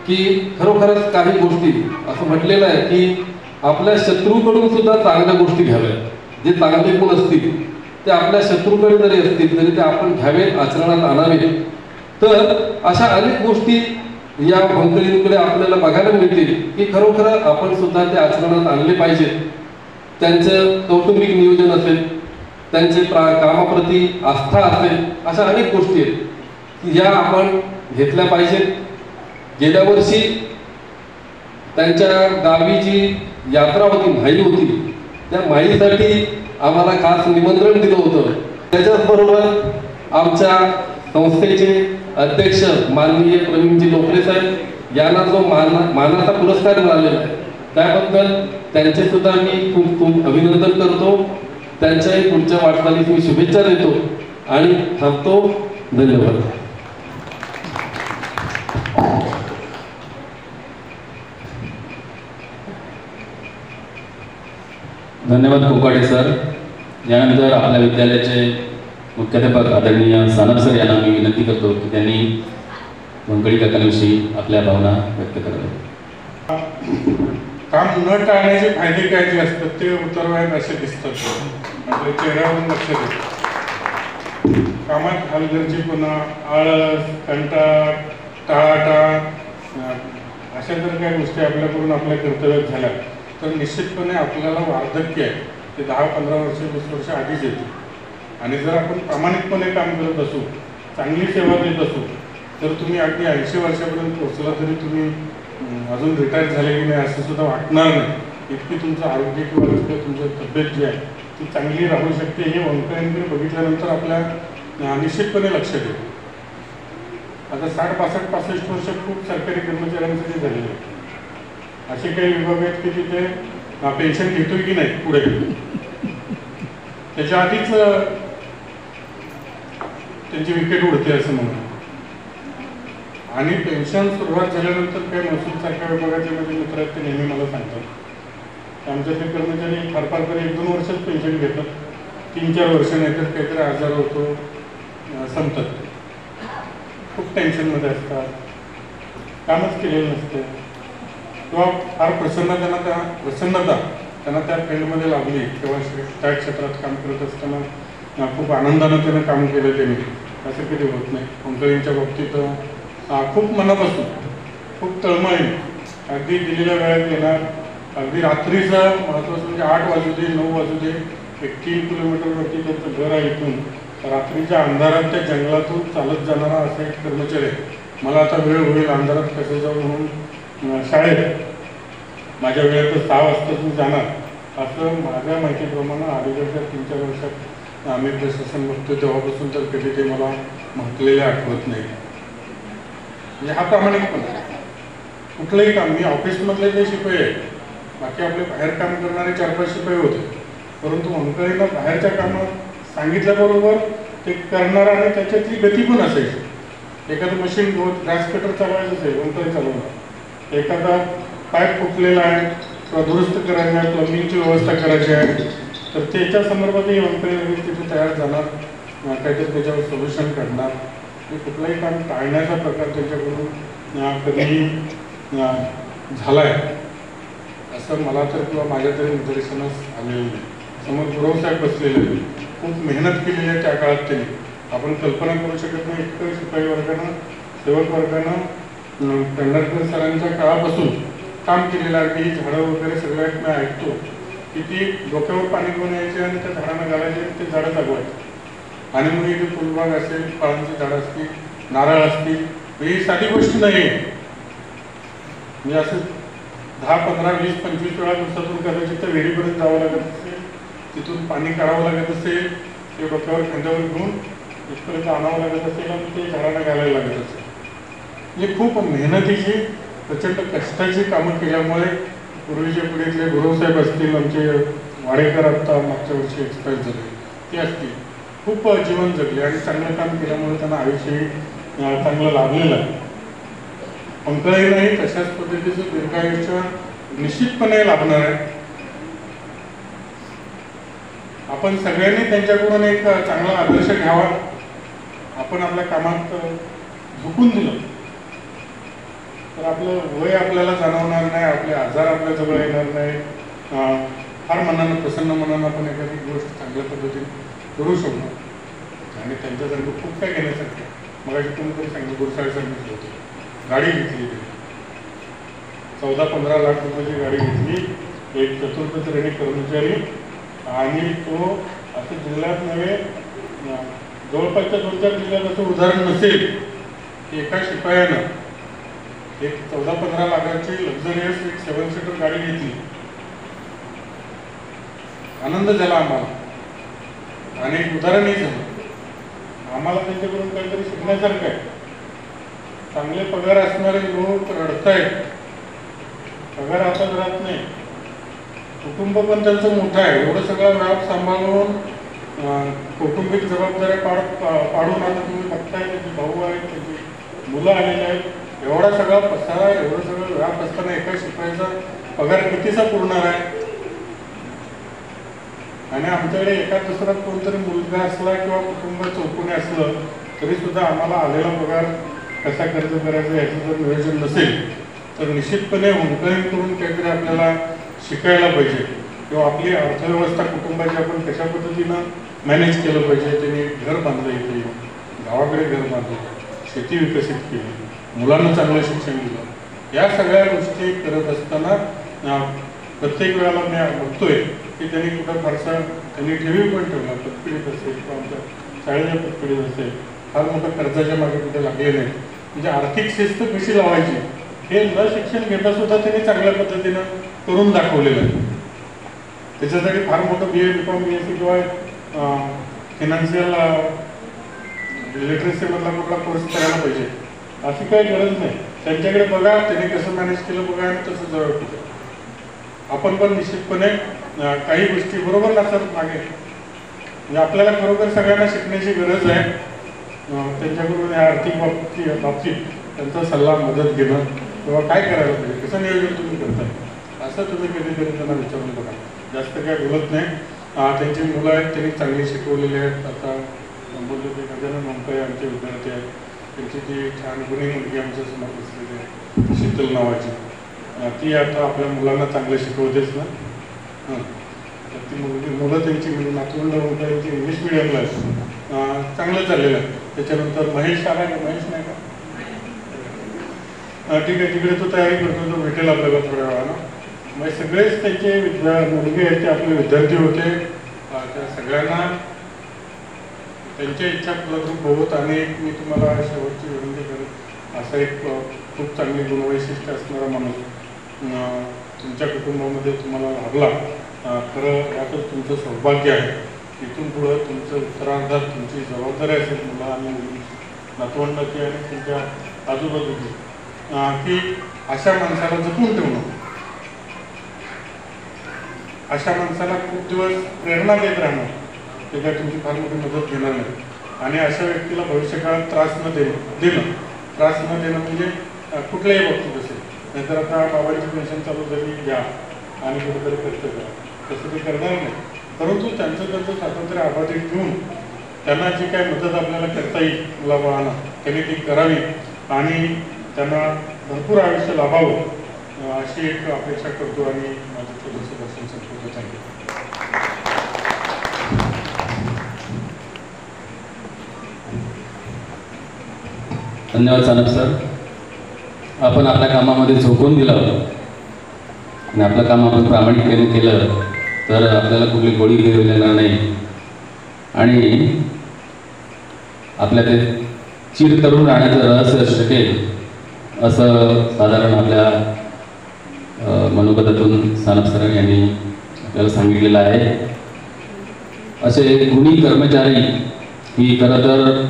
की खरोखरच काही गोष्टी असं म्हटलेलं आहे की आपल्या शत्रूकडून सुद्धा चांगल्या गोष्टी घ्याव्यात. जे चांगले गुण असतील ते आपल्या शत्रूकडे जरी असतील तरी ते आपण घ्यावेत, आचरणात आणावेत. तर अशा अनेक गोष्टी या वंकळींकडे आपल्याला बघायला मिळतील की खरोखर आपण सुद्धा ते आचरणात आणले पाहिजेत. त्यांचं कौटुंबिक नियोजन असेल, त्यांचे कामाप्रती आस्था असेल, अशा अनेक गोष्टी आहेत या आपण घेतल्या पाहिजेत. गेल्या वर्षी त्यांच्या गावी जी यात्रा होती, माई होती, त्या माईसाठी आम्हाला खास निमंत्रण दिलं होतं. त्याच्याचबरोबर आमच्या संस्थेचे अध्यक्ष माननीय प्रवीणजी लोकरे साहेब यांना जो मानाचा पुरस्कार मिळालेला आहे त्याबद्दल त्यांचे सुद्धा मी खूप खूप अभिनंदन करतो. त्यांच्याही पुढच्या वाटचालीस मी शुभेच्छा देतो आणि थांबतो. धन्यवाद. धन्यवाद कोकाटे सर. यानंतर आपल्या विद्यालयाचे मुख्याध्यापक आदरणीय सानप सर यांना मी विनंती करतो की त्यांनी वंकळी काकांविषयी आपल्या भावना व्यक्त कराव्या. काम न टाळण्याचे फायदे काय जे असतात ते उतरवायला असे दिसतात. आपल्या चेहऱ्यावरून लक्ष देतात. कामात हलगर्जीपणा, आळस, कंटाळ, टाळाटाळ अशा जर काही गोष्टी आपल्याकडून आपल्या कर्तव्यात झाल्या तर निश्चितपणे आपल्याला वार्धक्य आहे ते 10-15 वर्ष 20 वर्ष आधीच येते. आणि जर आपण प्रामाणिकपणे काम करत असू, चांगली सेवा देत असू तर तुम्ही अगदी 80 वर्षापर्यंत पोहोचला तरी तुम्ही अजून रिटायर झाले की नाही असं सुद्धा वाटणार नाही. इतकी तुमचं आरोग्य किंवा तुमची तब्येत जी आहे ती चांगली राहू शकते हे वंकळींकडे बघितल्यानंतर आपल्या निश्चितपणे लक्षात येतं. आता 60-65 वर्ष खूप सरकारी कर्मचाऱ्यांसाठी झालेले आहेत. असे काही विभाग आहेत की तिथे पेन्शन घेतोय की नाही पुढे, त्याच्या आधीच त्यांची विकेट उडते असं म्हणून. आणि पेन्शन सुरुवात झाल्यानंतर काही महसूलसारख्या विभागाचे माझे मित्र आहेत ते नेहमी मला सांगतात आमच्यातले कर्मचारी फार फार तरी 1-2 वर्षच पेन्शन घेतात, 3-4 वर्ष नाही तर काहीतरी आजार होतो, संपतात. खूप टेन्शनमध्ये असतात, कामच केलेलं नसते किंवा फार प्रसन्नता त्यांना त्या फील्डमध्ये लाभली किंवा त्या क्षेत्रात काम करत असताना खूप आनंदानं त्यानं काम केलं त्यांनी, असं कधी होत नाही. वंकळींच्या बाबतीत खूप मनापासून, खूप तळमळीने अगदी दिलेल्या वेळेत येणार, अगदी रात्रीचं महत्त्वाचं म्हणजे 8 वाजू दे 9 वाजू दे, 1-3 किलोमीटरवरती त्यांचं घर आहे, इथून रात्रीच्या अंधारात त्या जंगलातून चालत जाणारा असा एक कर्मचारी आहे. मला आता वेळ होईल अंधारात कसं जाऊ म्हणून शाळेत माझ्या वेळेत 6 वाजताच मी जाणार असं माझ्या माहितीप्रमाणे अलीकडच्या 3-4 वर्षात आम्ही प्रशासन बघतो तेव्हापासून तर कधी ते मला म्हटलेले आठवत नाही. म्हणजे हा प्रामाणिकपणा. कुठलंही काम, मी ऑफिसमधले जे शिपाई आहे, बाकी आपले बाहेर काम करणारे 4-5 शिपाई होते, परंतु वंकळीला बाहेरच्या कामात सांगितल्याबरोबर ते करणारा आणि त्याच्यातली गती पण असायची. एखादं मशीन गॅस कटर चालवायचं असेल वंकळी चालवणार, एखादा पाईप फुटलेला आहे किंवा दुरुस्त करायचं आहे, प्लंबिंगची व्यवस्था करायची आहे तर त्याच्या संदर्भातही वंकळी लगेच तिथे तयार जाणार, काहीतरी त्याच्यावर सोल्युशन काढणार. कुठलंही काम टाळण्याचा प्रकार त्यांच्याकडून कधीही झाला आहे असं मला तर किंवा माझ्या तरी निदर्शनास आलेलं नाही. समोर गुरवसाहेब बसलेले, खूप मेहनत केलेली आहे त्या काळात त्यांनी. आपण कल्पना करू शकत नाही इतकं शिपाई वर्गानं, सेवक वर्गानं पेंढारकर सरांच्या काळापासून काम केलेलं आहे. की ही झाडं वगैरे सगळ्यात मी ऐकतो की ती डोक्यावर पाणी घेऊन यायची आणि त्या झाडांना घालायचे आणि ते झाडं जगवायचे. आणि मग इथे फुलबाग असेल, फळांची झाडं असतील, नारळ असतील, ही साधी गोष्ट नाही. म्हणजे असं 10, 15, 20, 25 वेळा दिवसातून कदाचित तर विहिरीपर्यंत जावं लागत असेल, तिथून पाणी काढावं लागत असेल, ते डोक्यावर खांद्यावर घेऊन इथपर्यंत आणावं लागत असेल आणि ते झाडांना घालायला लागत असेल. म्हणजे खूप मेहनतीची प्रचंड कष्टाची कामं केल्यामुळे पूर्वीच्या पिढीतले गुरुसाहेब असतील, आमचे वाडेकर आत्ता मागच्या वर्षी एक्सपायर झाले ते असतील, खूप जीवन जगले आणि चांगलं काम केल्यामुळे त्यांना आयुष्यही चांगलं लाभलेलं आहे. पंकळीलाही तशाच पद्धतीचं दीर्घायुष्य निश्चितपणे लाभणार आहे. आपण सगळ्यांनी त्यांच्याकडून एक चांगला आदर्श घ्यावा. आपण आपल्या कामात झुकून दिलं तर आपलं वय आपल्याला जाणवणार नाही, आपले आजार आपल्या जवळ येणार नाही. फार मनानं प्रसन्न मनानं आपण एखादी गोष्ट चांगल्या पद्धतीने करू शकतो आणि त्यांच्यासारखं खूप काय घेण्यासारखं. मगाशी कोणीतरी सांगितलं, गुरुसाहेब सांगितलं होतं, गाडी घेतली 14-15 लाख रुपयाची गाडी घेतली, एक चतुर्थ श्रेणी कर्मचारी, आणि तो असं जिल्ह्यात नव्हे जवळपासच्या 2-4 जिल्ह्यात असं उदाहरण नसेल की एका शिपायानं एक 14-15 लाखाची लक्झरियस एक 7 सीटर गाडी घेतली. आनंद झाला आम्हाला आणि एक उदाहरणही झालं. आम्हाला त्यांच्याकडून काहीतरी शिकण्यासारखं आहे. चांगले पगार असणारे लोक रडतायत, पगार हातात राहत नाही, कुटुंब पण त्यांचं मोठं आहे, एवढं सगळं व्याप सांभाळून कौटुंबिक जबाबदाऱ्या पाडून आता तुम्ही बघताय, त्याचे भाऊ आहेत, त्याची मुलं आलेली आहेत, एवढा सगळा पसारा, एवढं सगळं व्याप असताना एका शिपायाचा पगार कितीचा पुरणार आहे. आणि आमच्याकडे एका दुसरा कोणतरी मुलगा असला किंवा कुटुंब चौकोनी असलं तरी सुद्धा आम्हाला आलेला पगार कसा खर्च करायचा याचं जर नियोजन नसेल तर निश्चितपणे होमकळीकडून काहीतरी आपल्याला शिकायला पाहिजे किंवा आपली अर्थव्यवस्था कुटुंबाची आपण कशा पद्धतीनं मॅनेज केलं पाहिजे. त्यांनी घर बांधलं, इथे गावाकडे घर बांधलं, शेती विकसित केली, मुलांना चांगलं शिक्षण दिलं. या सगळ्या गोष्टी करत असताना प्रत्येक वेळेला मी बघतोय की त्यांनी कुठं फारसा त्यांनी ठेवी पण ठेवला, पतपिढीत असेल किंवा आमच्या शाळेच्या पतपिढीत असेल, फार मोठं कर्जाच्या मागे कुठे लागले नाही. म्हणजे आर्थिक शिस्त कशी लावायची हे न शिक्षण घेता सुद्धा त्यांनी चांगल्या पद्धतीनं करून दाखवलेलं आहे. त्याच्यासाठी फार मोठं BA, BCom, BSc किंवा फिनान्शियल लिटरसीमधला कुठला कोर्स करायला पाहिजे अशी काही गरज नाही. त्यांच्याकडे बघा, त्यांनी कसं मॅनेज केलं बघा आणि तसं जवळ कुठे आपण पण निश्चितपणे काही गोष्टी बरोबर नसतात मागे. म्हणजे आपल्याला खरोखर सगळ्यांना शिकण्याची गरज आहे. त्यांच्याकडून या आर्थिक बाबतीत त्यांचा सल्ला, मदत घेणं किंवा काय करायला पाहिजे, कसं नियोजन तुम्ही करताय असं तुम्ही कधीतरी त्यांना विचारून बघा. जास्त काय बोलत नाही. त्यांची मुलं आहेत, त्यांनी चांगली शिकवलेली आहेत. आता बोलले ते गजानन मंकळे आमचे विद्यार्थी आहेत, त्यांची ती छान गुणी मुलगी आमच्या समोर बसलेली आहे शीतल नावाची, ती आता आपल्या मुलांना चांगलं शिकवतेच ना. तर ती मुलं त्यांची म्हणजे नातवंड त्यांची इंग्लिश मिडियमला आहे, चांगलं चाललेलं आहे. त्याच्यानंतर महेश आला का, महेश नाही का, ठीक आहे, तिकडे तो तयारी करतो, तो भेटेल आपल्याला थोड्या वेळानं. मग सगळेच त्यांचे मुलगे आहेत ते आपले विद्यार्थी होते. त्या सगळ्यांना त्यांच्या इच्छा फलद्रूप होत. आणि मी तुम्हाला शेवटची विनंती करेन, असा एक खूप चांगली गुणवैशिष्ट्य असणारा माणूस तुमच्या कुटुंबामध्ये तुम्हाला लाभला, खरं यातच तुमचं सौभाग्य आहे. इथून पुढं तुमचं उत्तरार्धात तुमची जबाबदारी असेल मुलं आणि मुली, नातवंडाची आणि तुमच्या आजूबाजूची, की अशा माणसाला जपून ठेवणं, अशा माणसाला खूप दिवस प्रेरणा देत राहणं, ते काय तुमची फार मोठी मदत घेणार नाही. आणि अशा व्यक्तीला भविष्यकाळात त्रास न देणं म्हणजे कुठल्याही बाबतीत असेल. नाहीतर आता बाबांची पेन्शन चालू झाली, घ्या आणि कुठेतरी खर्च करा, तसं ते करणार नाही. परंतु त्यांचं स्वातंत्र्य अबाधित ठेवून त्यांना जी काय मदत आपल्याला करता येईल मुलाबाळांना त्यांनी ती करावी आणि त्यांना भरपूर आयुष्य लाभावं अशी एक अपेक्षा करतो आणि माझं छोटंसं दर्शन संपूर्ण सांगितलं. धन्यवाद सानप सर. आपण आपल्या कामामध्ये झोकून दिलं आणि आपलं काम आपण प्रामाणिकपणे केलं तर आपल्याला कुठली गोळी घेऊन येणार नाही आणि आपल्या ते चिरतरुण राहण्याचं रहस्य शकेल असं साधारण आपल्या मनोगतातून सानप सर यांनी आपल्याला सांगितलेलं आहे. असे गुणी कर्मचारी ही खरं तर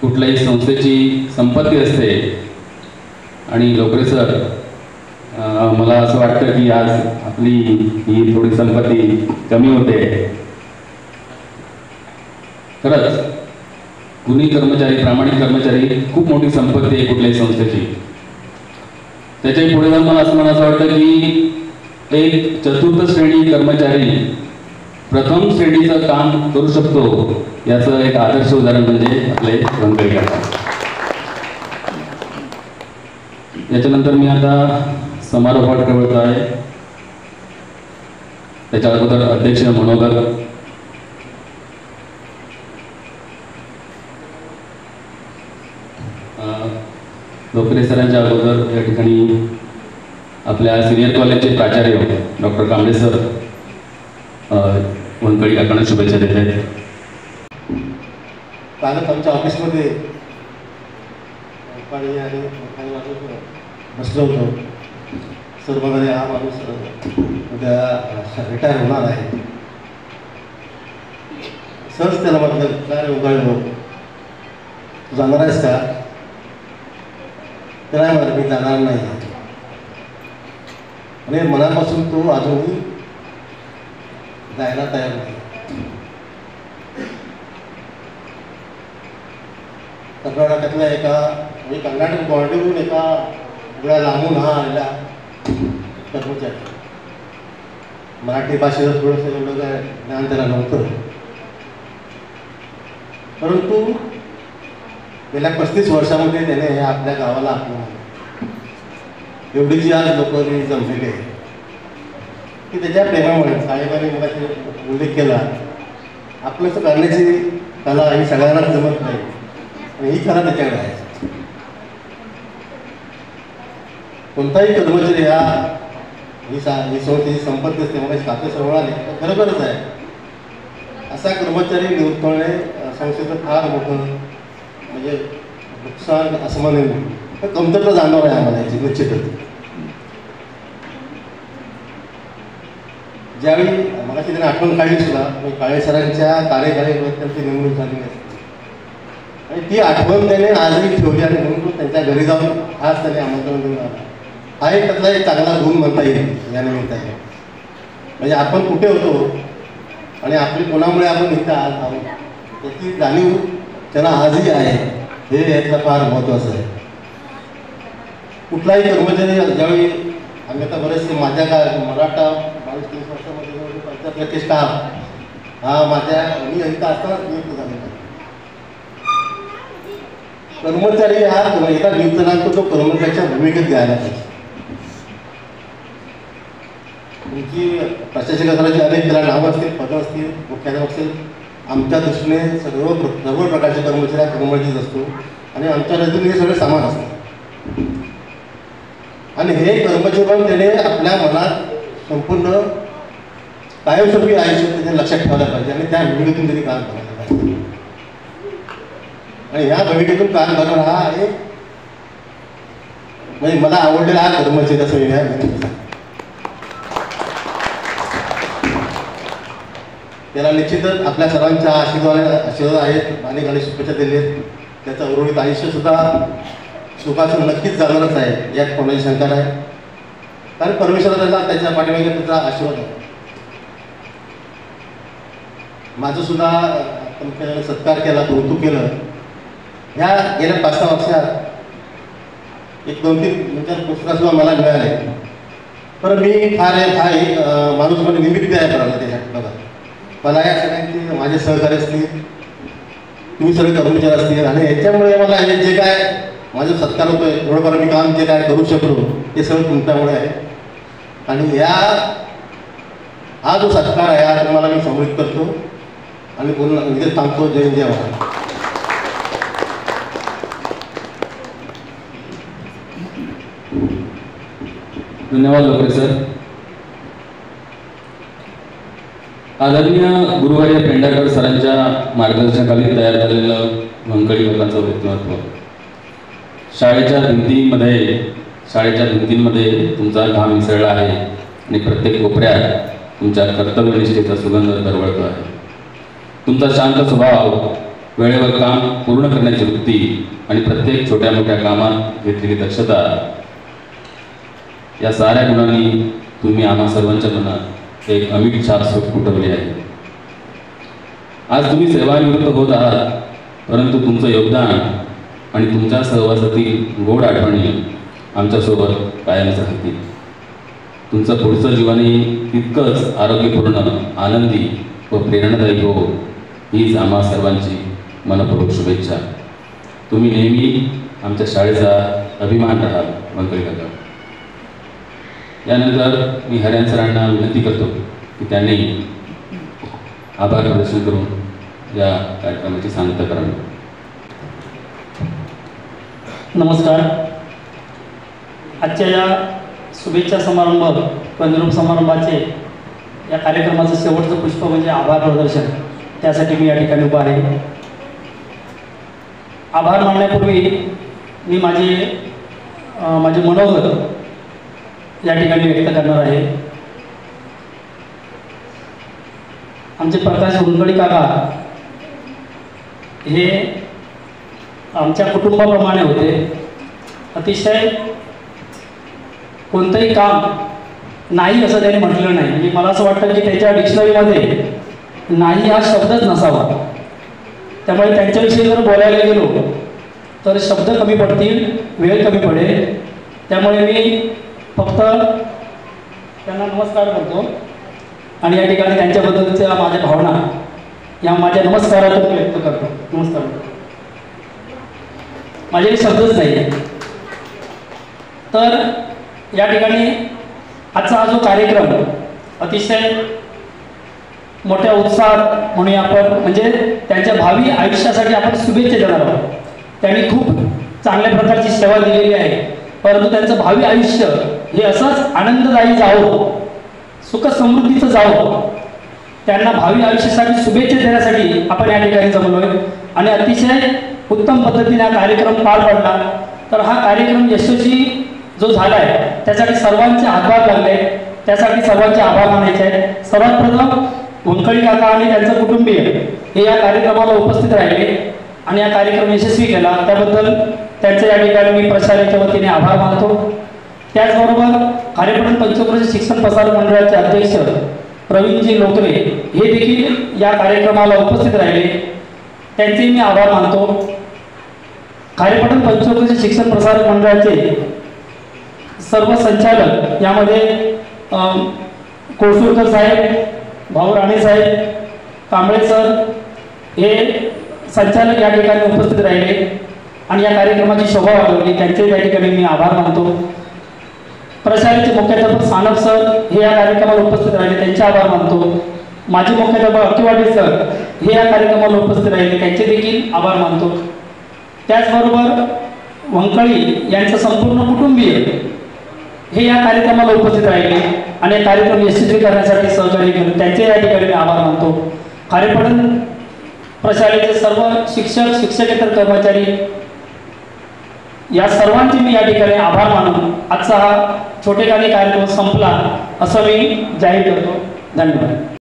कुठल्याही संस्थेची संपत्ती असते आणि लोकरे सर, मला असं वाटतं की आज आपली ही थोडी संपत्ती कमी होते. खरंच गुणी कर्मचारी, प्रामाणिक कर्मचारी खूप मोठी संपत्ती आहे कुठल्याही संस्थेची. त्याच्याही पुढे जाऊन मला असं वाटतं की एक चतुर्थ श्रेणी कर्मचारी प्रथम श्रेणीचं काम करू शकतो, याचं एक आदर्श उदाहरण म्हणजे आपले वंकळी काका. याच्यानंतर मी आता समारोपाकडे वळतो आहे. त्याच्या अगोदर अध्यक्ष मनोगत. लोकरे सरांच्या अगोदर या ठिकाणी आपल्या सिनियर कॉलेजचे प्राचार्य डॉक्टर कांबळे सर वंकळी काकांना शुभेच्छा देत आहेत. कालच आमच्या ऑफिसमध्ये बसलो होतो. सर बघा, हा माणूस उद्या रिटायर होणार आहे. सहज त्याला म्हटलं, काय रे उगाळ तू जाणार आहेस का? तर नाही म्हणत, मी जाणार नाही. आणि मनापासून तो अजूनही जायला तयार नाही. कर्नाटकातल्या म्हणजे कर्नाटक बॉर्डरवरून एका वेळा लांबून हा आलेला कर्मचारी. मराठी भाषेचं थोडंसं एवढं काय ज्ञान त्याला नव्हतं, परंतु गेल्या 35 वर्षामध्ये त्याने आपल्या गावाला आपलं एवढी जी आज लोक जमलेली आहे की त्याच्या प्रेमामुळे साहेबांनी मला उल्लेख केला, आपलं करण्याची कला ही सगळ्यांनाच जमत नाही आणि ही कला त्याच्याकडे आहे. कोणताही कर्मचारी ही संस्थेची संपत्ती असते. मला खाते सर्वळाले खरोखरच आहे. असा कर्मचारी निवृत्त होणे संस्थेचं फार मोठं म्हणजे नुकसान असं म्हणेल, तर कमतरता जाणवणार आहे आम्हाला याची निश्चितच. ज्यावेळी मला तिथे आठवण काढली सुद्धा काळे सरांच्या कार्यकारी त्यांची नेमणूक झालेली असते आणि ती आठवण त्याने आजही ठेवली आणि म्हणून त्यांच्या घरी जाऊन आज त्याने आमंत्रण देऊन आला. हा एक त्यातला एक चांगला गुण म्हणता येईल या निमित्ताने. म्हणजे आपण कुठे होतो आणि आपली कोणामुळे आपण इथं आज आहोत याची जाणीव त्यांना आजही आहे. हे यातलं फार महत्त्वाचं आहे. कुठलाही कर्मचारी ज्यावेळी आम्ही आता बरेचसे माझ्या मराठा 22-23 वर्षामध्ये जवळ 50% स्टाफ हा मी इथं असतानाच नियुक्त झालेला आहे. कर्मचारी हा एका नियुक्तनांतो तो कर्मचाऱ्याच्या भूमिकेत घ्यायला पाहिजे. तुमची प्रशासकीय करायची अनेक त्याला नावं असतील, पदं असतील, मुख्याध्यापक असतील. आमच्या दृष्टीने सर्व प्रकारचे कर्मचारी कर्मचारीच असतो आणि आमच्या नजरेने हे सगळे समान असतात. आणि हे कर्मचारी पण त्याने आपल्या मनात संपूर्ण कायमस्वरूपी आयुष्य त्याने लक्षात ठेवायला पाहिजे आणि त्या भूमिकेतून त्यांनी काम करायला पाहिजे. आणि ह्या भूमिकेतून काम करणं हा एक म्हणजे मला आवडलेला हा कर्मचारी असं ह्या भूमिकेचा. त्याला निश्चितच आपल्या सर्वांच्या आशीर्वाद आहेत आणि गणेश शुभेच्छा दिली आहेत. त्याचं उर्वरित आयुष्यसुद्धा सुखाचं नक्कीच जाणारच आहे, यात कोणाची शंका नाही. कारण परमेश्वराला त्याच्या पाठीमागे त्याचा आशीर्वाद आहे. माझं सुद्धा तुमच्या सत्कार केला, कौतुक केलं. ह्या गेल्या 5-6 वर्षात 1-2-3 पुस्तकं मला मिळाले. पण मी फार माणूस म्हणजे निमित्त आहे करायला त्याच्यात. बघा, मला या सगळ्यांचे माझे सहकारी असतील, तुम्ही सगळे कर्मचारी असतील आणि याच्यामुळे मला हे जे काय माझं सत्कार होतोय थोडंफार मी काम जे काय करू शकलो ते सगळं तुमच्यामुळे आहे. आणि हा जो सत्कार आहे हा तुम्हाला मी समर्पित करतो आणि पुन्हा इथे थांबतो. जय जय महाराज. धन्यवाद लोकरे सर. आदरणीय गुरुवर्य पेंढारकर सरांच्या मार्गदर्शनाखाली तयार झालेलं वंकळी काकांचं व्यक्तिमत्व शाळेच्या भिंतीमध्ये शाळेच्या भिंतींमध्ये तुमचा घाम मिसळला आहे आणि प्रत्येक कोपऱ्यात तुमच्या कर्तव्यनिष्ठेचा सुगंध दरवळतो आहे. तुमचा शांत स्वभाव, वेळेवर काम पूर्ण करण्याची वृत्ती आणि प्रत्येक छोट्या मोठ्या कामात घेतलेली दक्षता, या साऱ्या गुणांनी तुम्ही आम्हा सर्वांच्या मनात एक अमिट छाप फुटवली आहे. आज तुम्ही सेवानिवृत्त होत आहात, परंतु तुमचं योगदान आणि तुमच्या सहवासातील गोड आठवणी आमच्यासोबत कायमच राहतील. तुमचं पुढचं जीवनही तितकंच आरोग्यपूर्ण, आनंदी व प्रेरणादायी हो, हीच आम्हा सर्वांची मनपूर्वक शुभेच्छा. तुम्ही नेहमी आमच्या शाळेचा अभिमान राहाल वंकळी काका. यानंतर मी हरियाण सरांना विनंती करतो की त्यांनी आभार प्रदर्शन करून या कार्यक्रमाची सांगता करावी. नमस्कार. आजच्या या शुभेच्छा समारंभ व निरोप समारंभाचे या कार्यक्रमाचं शेवटचं पुष्प म्हणजे आभार प्रदर्शन. त्यासाठी मी या ठिकाणी उभा आहे. आभार मानण्यापूर्वी मी माझे मनोगत या ठिकाणी व्यक्त करणार आहे. आमचे प्रकाश वंकळी काका हे आमच्या कुटुंबाप्रमाणे होते. अतिशय कोणतंही काम नाही असं त्यांनी म्हटलं नाही. म्हणजे मला असं वाटतं की त्याच्या डिक्शनरीमध्ये नाही हा शब्दच नसावा. त्यामुळे त्यांच्याविषयी जर बोलायला गेलो तर शब्द कमी पडतील, वेळ कमी पडेल. त्यामुळे मी फक्त त्यांना नमस्कार करतो आणि या ठिकाणी त्यांच्याबद्दलच्या माझ्या भावना या माझ्या नमस्कारातून व्यक्त करतो. नमस्कार. माझे शब्दच नाही. तर या ठिकाणी आजचा हा जो कार्यक्रम अतिशय मोठ्या उत्साहात म्हणूया आपण, म्हणजे त्यांच्या भावी आयुष्यासाठी आपण शुभेच्छा देणार आहोत. त्यांनी खूप चांगल्या प्रकारची सेवा दिलेली आहे, परंतु त्यांचं भावी आयुष्य हे असंच आनंददायी जावं, सुख समृद्धीचं जावं. त्यांना भावी आयुष्यासाठी शुभेच्छा देण्यासाठी आपण या ठिकाणी जमलोय आणि अतिशय उत्तम पद्धतीने हा कार्यक्रम पार पडला. तर हा कार्यक्रम यशस्वी जो झाला आहे त्यासाठी सर्वांचे हातभार लागले, त्यासाठी सर्वांचे आभार मानायचे आहेत. सर्वात प्रथम वंकळी काका आणि त्यांचं कुटुंबीय हे या कार्यक्रमाला उपस्थित राहिले आणि हा कार्यक्रम यशस्वी केला. त्याबद्दल त्यांचं या ठिकाणी मी प्रशालेच्या वतीने आभार मानतो. त्याचबरोबर खारेपाटण पंचक्रोशी शिक्षण प्रसारक मंडळाचे अध्यक्ष प्रवीणजी लोकरे हे देखील या कार्यक्रमाला उपस्थित राहिले, त्यांचे मी आभार मानतो. खारेपाटण पंचक्रोशी शिक्षण प्रसारक मंडळाचे सर्व संचालक यामध्ये कोळसूरकर साहेब, भाऊ राणे साहेब, कांबळे सर हे संचालक या ठिकाणी उपस्थित राहिले आणि या कार्यक्रमाची शोभा वाढवली, त्यांचे या ठिकाणी मी आभार मानतो. प्रशालेचे मुख्याध्यापक सानप सर हे या कार्यक्रमाला उपस्थित राहिले, त्यांचे आभार मानतो. माजी मुख्याध्यापक अकिवाडी सर हे या कार्यक्रमाला उपस्थित राहिले, त्यांचे देखील आभार मानतो. त्याचबरोबर वंकळी यांचं संपूर्ण कुटुंबीय हे या कार्यक्रमाला उपस्थित राहिले आणि कार्यक्रम यशस्वी करण्यासाठी सहकार्य केले, त्यांचे या ठिकाणी मी आभार मानतो. खारेपाटण प्रशालेचे सर्व शिक्षक, शिक्षकेतर कर्मचारी या सर्वांचे मी या ठिकाणी आभार मानून आजचा हा छोटेखानी कार्यक्रम संपला असं मी जाहीर करतो. धन्यवाद.